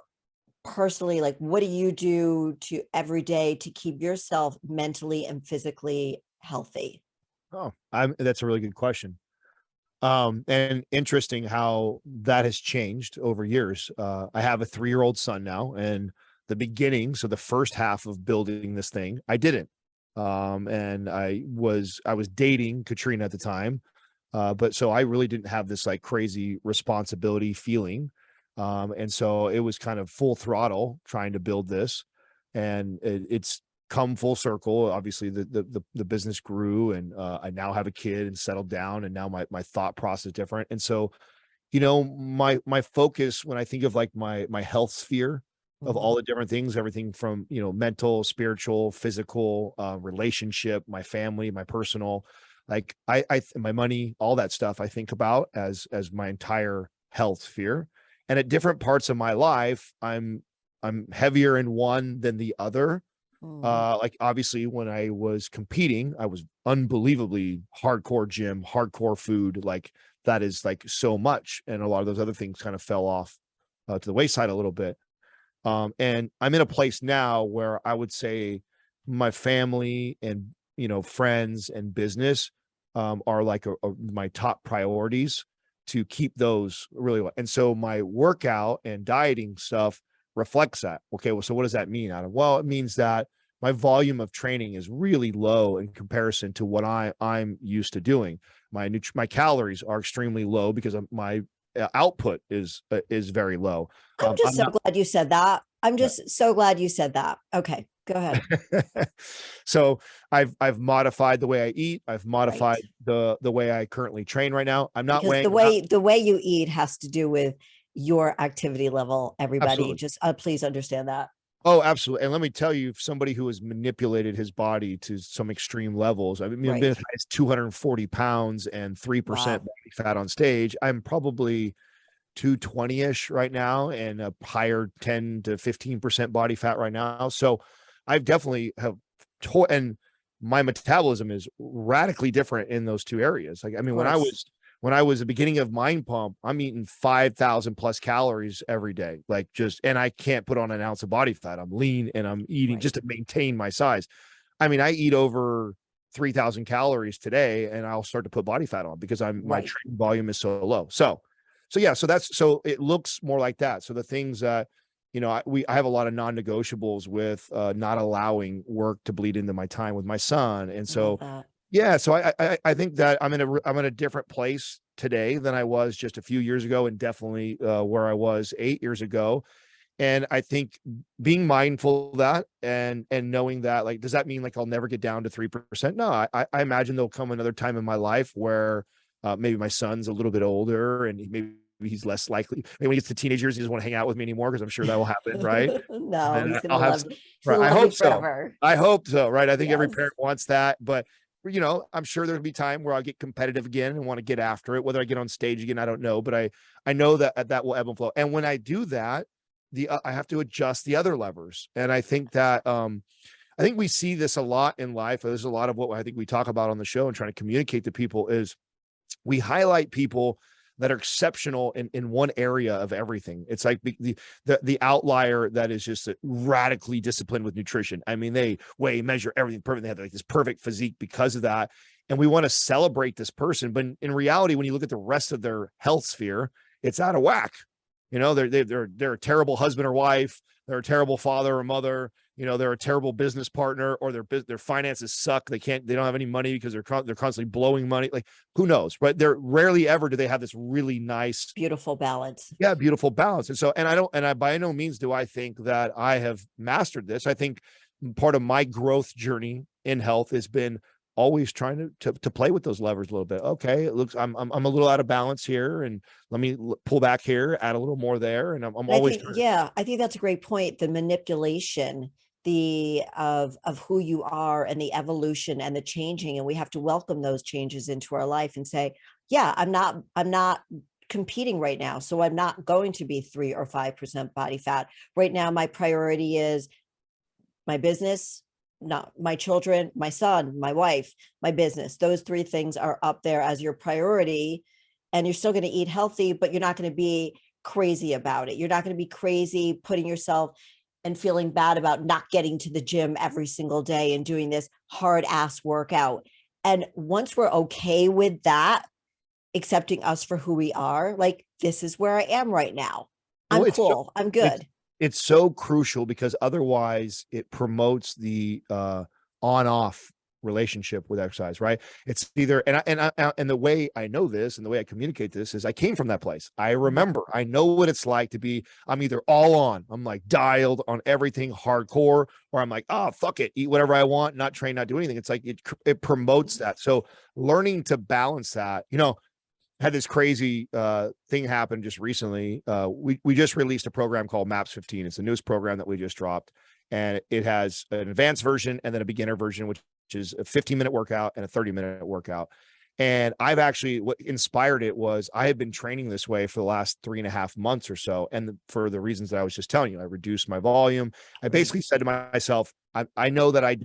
personally. Like, what do you do to every day to keep yourself mentally and physically healthy? Oh, that's a really good question. And interesting how that has changed over years. I have a 3-year-old son now, and the beginning, so the first half of building this thing, I didn't. And I was dating Katrina at the time. But so I really didn't have this like crazy responsibility feeling. And so it was kind of full throttle trying to build this, and it's come full circle. Obviously the business grew, and I now have a kid and settled down, and now my thought process is different. And so, my focus when I think of like my health sphere of all the different things, everything from, mental, spiritual, physical, relationship, my family, my personal, like my money, all that stuff I think about as my entire health sphere. And at different parts of my life, I'm heavier in one than the other. Like obviously when I was competing, I was unbelievably hardcore gym, hardcore food. Like that is like so much. And a lot of those other things kind of fell off to the wayside a little bit. And I'm in a place now where I would say my family and, friends and business are like my top priorities to keep those really well. And so my workout and dieting stuff reflects that. Okay, well, so what does that mean, Adam? Well, it means that my volume of training is really low in comparison to what I'm used to doing. My calories are extremely low because of my output is very low. I'm just so glad you said that. I'm just so glad you said that. Okay, Go ahead. So I've modified the way I eat. I've Right. modified the way I currently train right now. I'm not Because weighing. the way you eat has to do with your activity level, everybody. Absolutely. Just please understand that. Oh, absolutely. And let me tell you, somebody who has manipulated his body to some extreme levels. I mean, I've been Right. as high as 240 pounds and 3% Wow. body fat on stage. I'm probably 220-ish right now and a higher 10 to 15% body fat right now. So I've definitely and my metabolism is radically different in those two areas. Like, I Of mean, course. when I was the beginning of Mind Pump, I'm eating 5,000 plus calories every day. Like and I can't put on an ounce of body fat. I'm lean and I'm eating Right. just to maintain my size. I mean, I eat over 3,000 calories today and I'll start to put body fat on because my Right. training volume is so low. So it looks more like that. So the things that, I have a lot of non-negotiables with not allowing work to bleed into my time with my son. And I love so, that. yeah, so I think that I'm in a different place today than I was just a few years ago, and definitely where I was 8 years ago. And I think being mindful of that and knowing that, like, does that mean like I'll never get down to 3%? No, I imagine there'll come another time in my life where maybe my son's a little bit older and maybe he's less likely. Maybe when he gets to teenage years, he doesn't want to hang out with me anymore because I'm sure that will happen, right? No, And he's I'll gonna have, love you. He's right. gonna I love you hope so. forever. I hope so, right? I think every Yes. parent wants that, but I'm sure there'll be time where I'll get competitive again and want to get after it. Whether I get on stage again, I don't know, but I know that that will ebb and flow. And when I do that, I have to adjust the other levers. And I think that I think we see this a lot in life. There's a lot of what I think we talk about on the show and trying to communicate to people is we highlight people that are exceptional in one area of everything. It's like the outlier that is just radically disciplined with nutrition. I mean, they weigh, measure everything perfect. They have like this perfect physique because of that. And we want to celebrate this person. But in reality, when you look at the rest of their health sphere, it's out of whack. They're a terrible husband or wife. They're a terrible father or mother. They're a terrible business partner, or their finances suck. They don't have any money because they're constantly blowing money. Like, who knows, right? They're rarely ever do they have this really nice, Beautiful balance. yeah, beautiful balance. And so, I by no means do I think that I have mastered this. I think part of my growth journey in health has been always trying to play with those levers a little bit. Okay, it looks I'm a little out of balance here, and let me pull back here, add a little more there, and I'm And I always think, trying to. yeah, I think that's a great point. The manipulation, the of who you are and the evolution and the changing. And we have to welcome those changes into our life and say, yeah, I'm not competing right now. So I'm not going to be 3 or 5% body fat. Right now, my priority is my business, not my children, my son, my wife, my business. Those three things are up there as your priority. And you're still going to eat healthy, but you're not going to be crazy about it. You're not going to be crazy putting yourself and feeling bad about not getting to the gym every single day and doing this hard ass workout. And once we're okay with that, accepting us for who we are, like, this is where I am right now. Well, I'm cool. I'm it's good. it's so crucial because otherwise it promotes the on off relationship with exercise, right? It's either and the way I know this and the way I communicate this is I came from that place. I Mhm. remember, I know what it's like to be, I'm either all on, I'm like dialed on everything hardcore, or I'm like, oh, fuck it, eat whatever I want, not train, not do anything. It's like it promotes that. So learning to balance that, had this crazy thing happen just recently. We just released a program called MAPS 15. It's the newest program that we just dropped, and it has an advanced version and then a beginner version, which is a 15-minute workout and a 30-minute workout. And what inspired it was I had been training this way for the last 3.5 months or so, and for the reasons that I was just telling you, I reduced my volume. I Right. basically said to myself, I know that I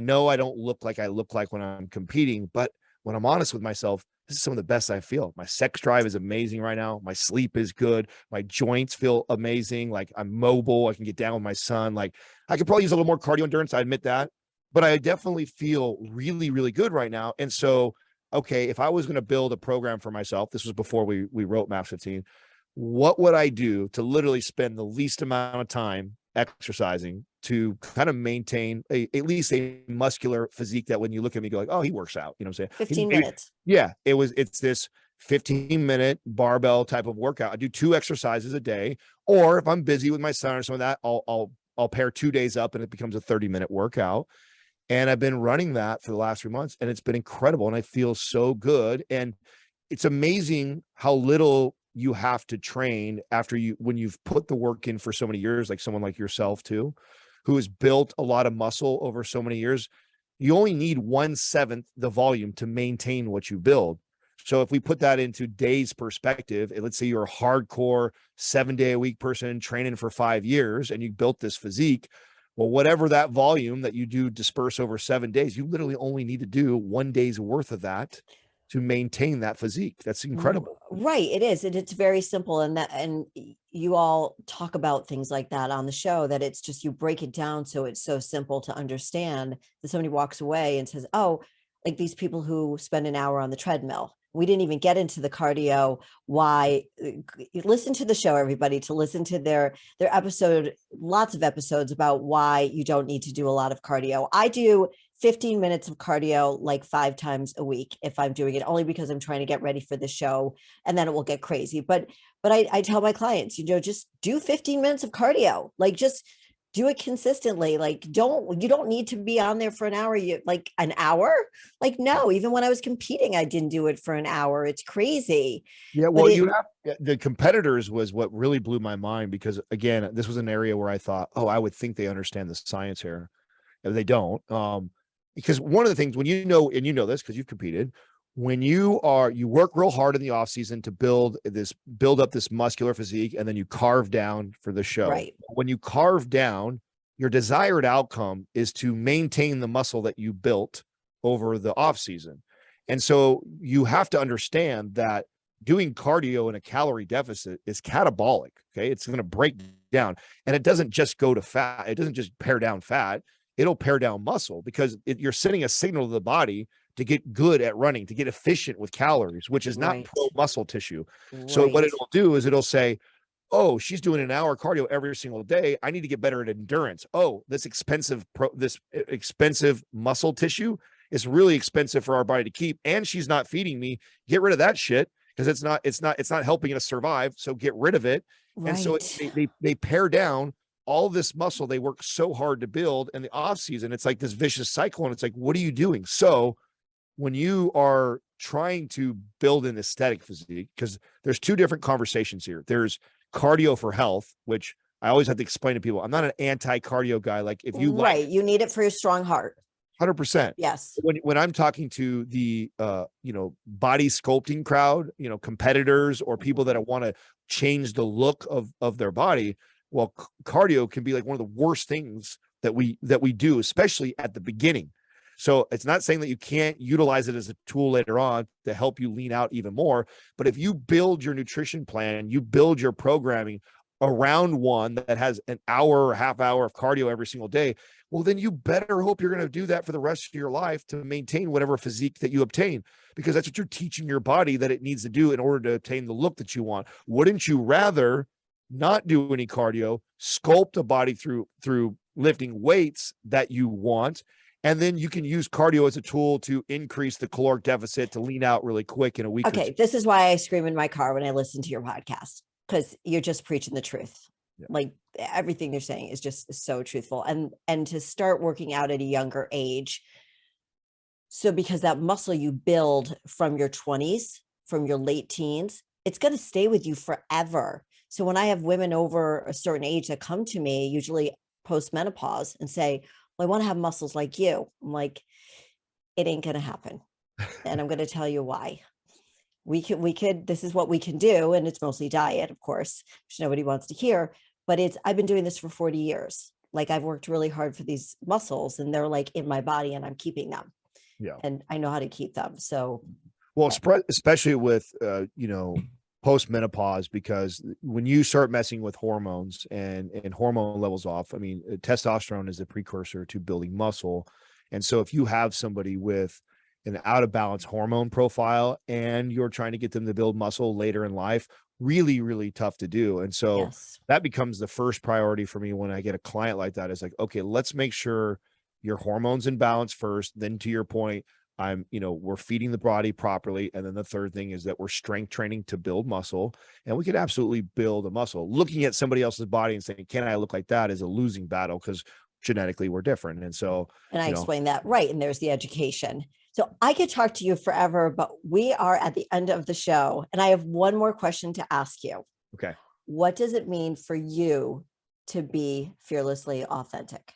know I don't look like I look like when I'm competing, but when I'm honest with myself, this is some of the best I feel. My sex drive is amazing right now. My sleep is good. My joints feel amazing. Like, I'm mobile. I can get down with my son. Like, I could probably use a little more cardio endurance. I admit that, but I definitely feel really, really good right now. And so, okay, if I was going to build a program for myself, this was before we wrote MAPS 15, what would I do to literally spend the least amount of time exercising to kind of maintain at least a muscular physique that when you look at me, you go like, oh, he works out. You know what I'm saying? 15 minutes. Yeah, it's this 15-minute barbell type of workout. I do 2 exercises a day, or if I'm busy with my son or some of that, I'll I'll pair 2 days up and it becomes a 30-minute workout. And I've been running that for the last 3 months, and it's been incredible. And I feel so good. And it's amazing how little you have to train when you've put the work in for so many years, like someone like yourself too, who has built a lot of muscle over so many years. You only need 1/7 the volume to maintain what you build. So if we put that into days perspective, let's say you're a hardcore 7-day-a-week person training for 5 years and you built this physique. Well, whatever that volume that you do disperse over 7 days, you literally only need to do 1 day's worth of that to maintain that physique. That's incredible. Right. It is. And it's very simple. And you all talk about things like that on the show, that it's just, you break it down. So it's so simple to understand that somebody walks away and says, oh, like these people who spend an hour on the treadmill. We didn't even get into the cardio. Why? Listen to the show, everybody, to listen to their episode, lots of episodes about why you don't need to do a lot of cardio. I do 15 minutes of cardio like 5 times a week if I'm doing it, only because I'm trying to get ready for the show, and then it will get crazy. But I tell my clients, just do 15 minutes of cardio, like just do it consistently. Like, you don't need to be on there for an hour. Like an hour? Like, no, even when I was competing, I didn't do it for an hour. It's crazy. Yeah. Well, the competitors was what really blew my mind, because again, this was an area where I thought, oh, I would think they understand the science here. And they don't. Because one of the things, when and you know this because you've competed, when you work real hard in the off season to build up this muscular physique, and then you carve down for the show. Right. When you carve down, your desired outcome is to maintain the muscle that you built over the off season. And so you have to understand that doing cardio in a calorie deficit is catabolic. Okay. It's going to break down, and it doesn't just go to fat. It doesn't just pare down fat. It'll pare down muscle, because you're sending a signal to the body to get good at running, to get efficient with calories, which is not pro muscle tissue. Right. So what it'll do is it'll say, oh, she's doing an hour cardio every single day. I need to get better at endurance. Oh, this expensive muscle tissue is really expensive for our body to keep, and she's not feeding me. Get rid of that shit, because it's not helping us survive. So get rid of it. Right. And so they pare down all this muscle they work so hard to build in the off season. It's like this vicious cycle, and it's like, what are you doing? So when you are trying to build an aesthetic physique, because there's 2 different conversations here. There's cardio for health, which I always have to explain to people. I'm not an anti-cardio guy. Like, if you you need it for your strong heart. 100%. Yes. When I'm talking to the body sculpting crowd, competitors or people that want to change the look of their body, well, cardio can be like one of the worst things that we do, especially at the beginning. So it's not saying that you can't utilize it as a tool later on to help you lean out even more. But if you build your nutrition plan, you build your programming around one that has an hour or half hour of cardio every single day, well, then you better hope you're going to do that for the rest of your life to maintain whatever physique that you obtain, because that's what you're teaching your body that it needs to do in order to obtain the look that you want. Wouldn't you rather not do any cardio, sculpt the body through lifting weights that you want, and then you can use cardio as a tool to increase the caloric deficit to lean out really quick in a week? Okay, this is why I scream in my car when I listen to your podcast, because you're just preaching the truth. Yeah. Like, everything you're saying is just so truthful, and to start working out at a younger age. So because that muscle you build from your 20s, from your late teens, it's going to stay with you forever. So when I have women over a certain age that come to me, usually post-menopause, and say, well, I want to have muscles like you, I'm like, it ain't going to happen. And I'm going to tell you why. We could, this is what we can do. And it's mostly diet, of course, which nobody wants to hear, but I've been doing this for 40 years. Like, I've worked really hard for these muscles, and they're like in my body, and I'm keeping them. Yeah. And I know how to keep them. So, well, especially with, post-menopause, because when you start messing with hormones and hormone levels off, I mean, testosterone is a precursor to building muscle. And so if you have somebody with an out of balance hormone profile and you're trying to get them to build muscle later in life, really, really tough to do. And so that becomes the first priority for me when I get a client like that, is like, okay, let's make sure your hormones in balance first. Then, to your point, we're feeding the body properly. And then the third thing is that we're strength training to build muscle, and we could absolutely build a muscle. Looking at somebody else's body and saying, can I look like that, is a losing battle, because genetically we're different. And so, and I explained that right. And there's the education. So I could talk to you forever, but we are at the end of the show. And I have one more question to ask you. okay. What does it mean for you to be fearlessly authentic?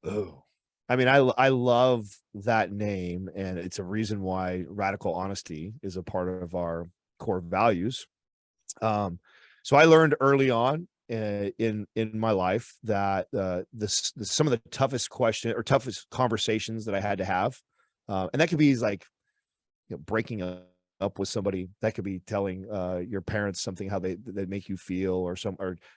Oh, I mean, I love that name, and it's a reason why radical honesty is a part of our core values. So I learned early on in my life that some of the toughest toughest conversations that I had to have, and that could be like, breaking up with somebody. That could be telling your parents something, how they make you feel, or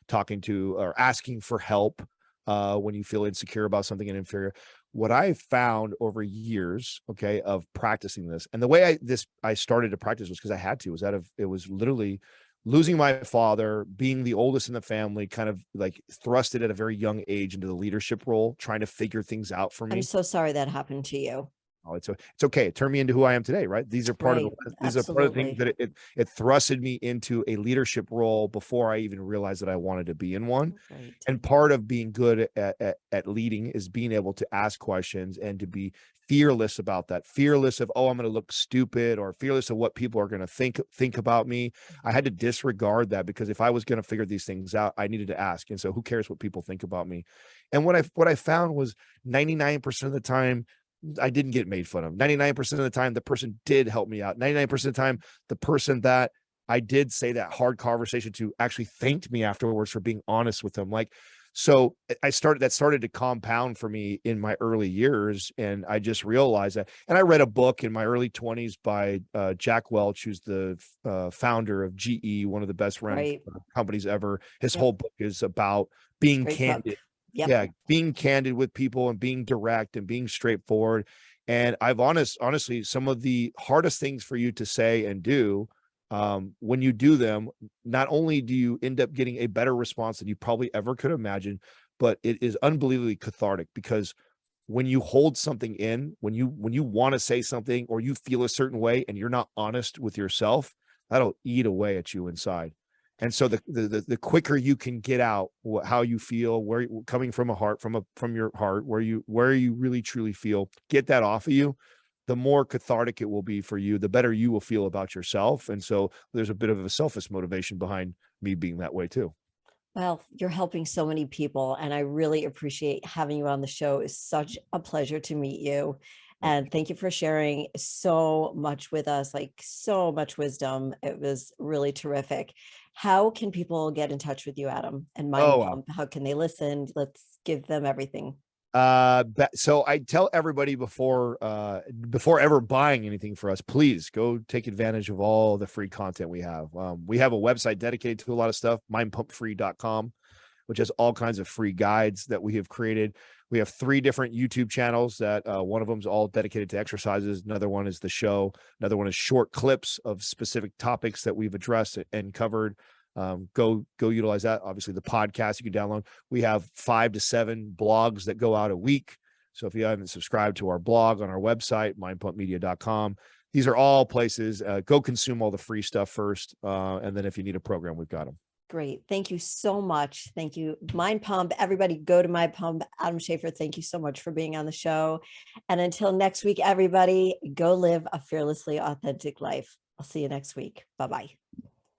talking to or asking for help when you feel insecure about something and inferior. What I found over years, okay, of practicing this, and the way I started to practice was because I had to, it was literally losing my father, being the oldest in the family, kind of like thrusted at a very young age into the leadership role, trying to figure things out for me. I'm so sorry that happened to you. Oh, it's okay. It turned me into who I am today, right? These are part of these are part of the things that it thrusted me into a leadership role before I even realized that I wanted to be in one. Right. And part of being good at leading is being able to ask questions and to be fearless about that. Fearless of, oh, I'm going to look stupid, or fearless of what people are going to think about me. I had to disregard that, because if I was going to figure these things out, I needed to ask. And so who cares what people think about me? And what I found was 99% of the time, I didn't get made fun of. 99% of the time, the person did help me out. 99% of the time, the person that I did say that hard conversation to actually thanked me afterwards for being honest with them. So that started to compound for me in my early years. And I just realized that. And I read a book in my early 20s by Jack Welch, who's the founder of GE, one of the best run companies ever. His whole book is about being candid. Yep. Yeah, being candid with people and being direct and being straightforward. And honestly, some of the hardest things for you to say and do, when you do them, not only do you end up getting a better response than you probably ever could imagine, but it is unbelievably cathartic, because when you hold something in, when you want to say something, or you feel a certain way and you're not honest with yourself, that'll eat away at you inside. And so the quicker you can get out how you feel, where coming from your heart, where you really truly feel, get that off of you, the more cathartic it will be for you, the better you will feel about yourself. And so there's a bit of a selfish motivation behind me being that way too. Well, you're helping so many people, and I really appreciate having you on the show. It's such a pleasure to meet you. And thank you for sharing so much with us, like so much wisdom. It was really terrific. How can people get in touch with you, Adam, and Mind Pump? How can they listen? Let's give them everything. So I tell everybody before ever buying anything for us, please go take advantage of all the free content we have. We have a website dedicated to a lot of stuff, mindpumpfree.com, which has all kinds of free guides that we have created. We have 3 different YouTube channels that one of them is all dedicated to exercises. Another one is the show. Another one is short clips of specific topics that we've addressed and covered. Go utilize that. Obviously, the podcast you can download. We have 5 to 7 blogs that go out a week. So if you haven't subscribed to our blog on our website, mindpumpmedia.com, these are all places. Go consume all the free stuff first. And then if you need a program, we've got them. Great. Thank you so much. Thank you. Mind Pump. Everybody go to Mind Pump. Adam Schafer, thank you so much for being on the show. And until next week, everybody, go live a fearlessly authentic life. I'll see you next week. Bye-bye.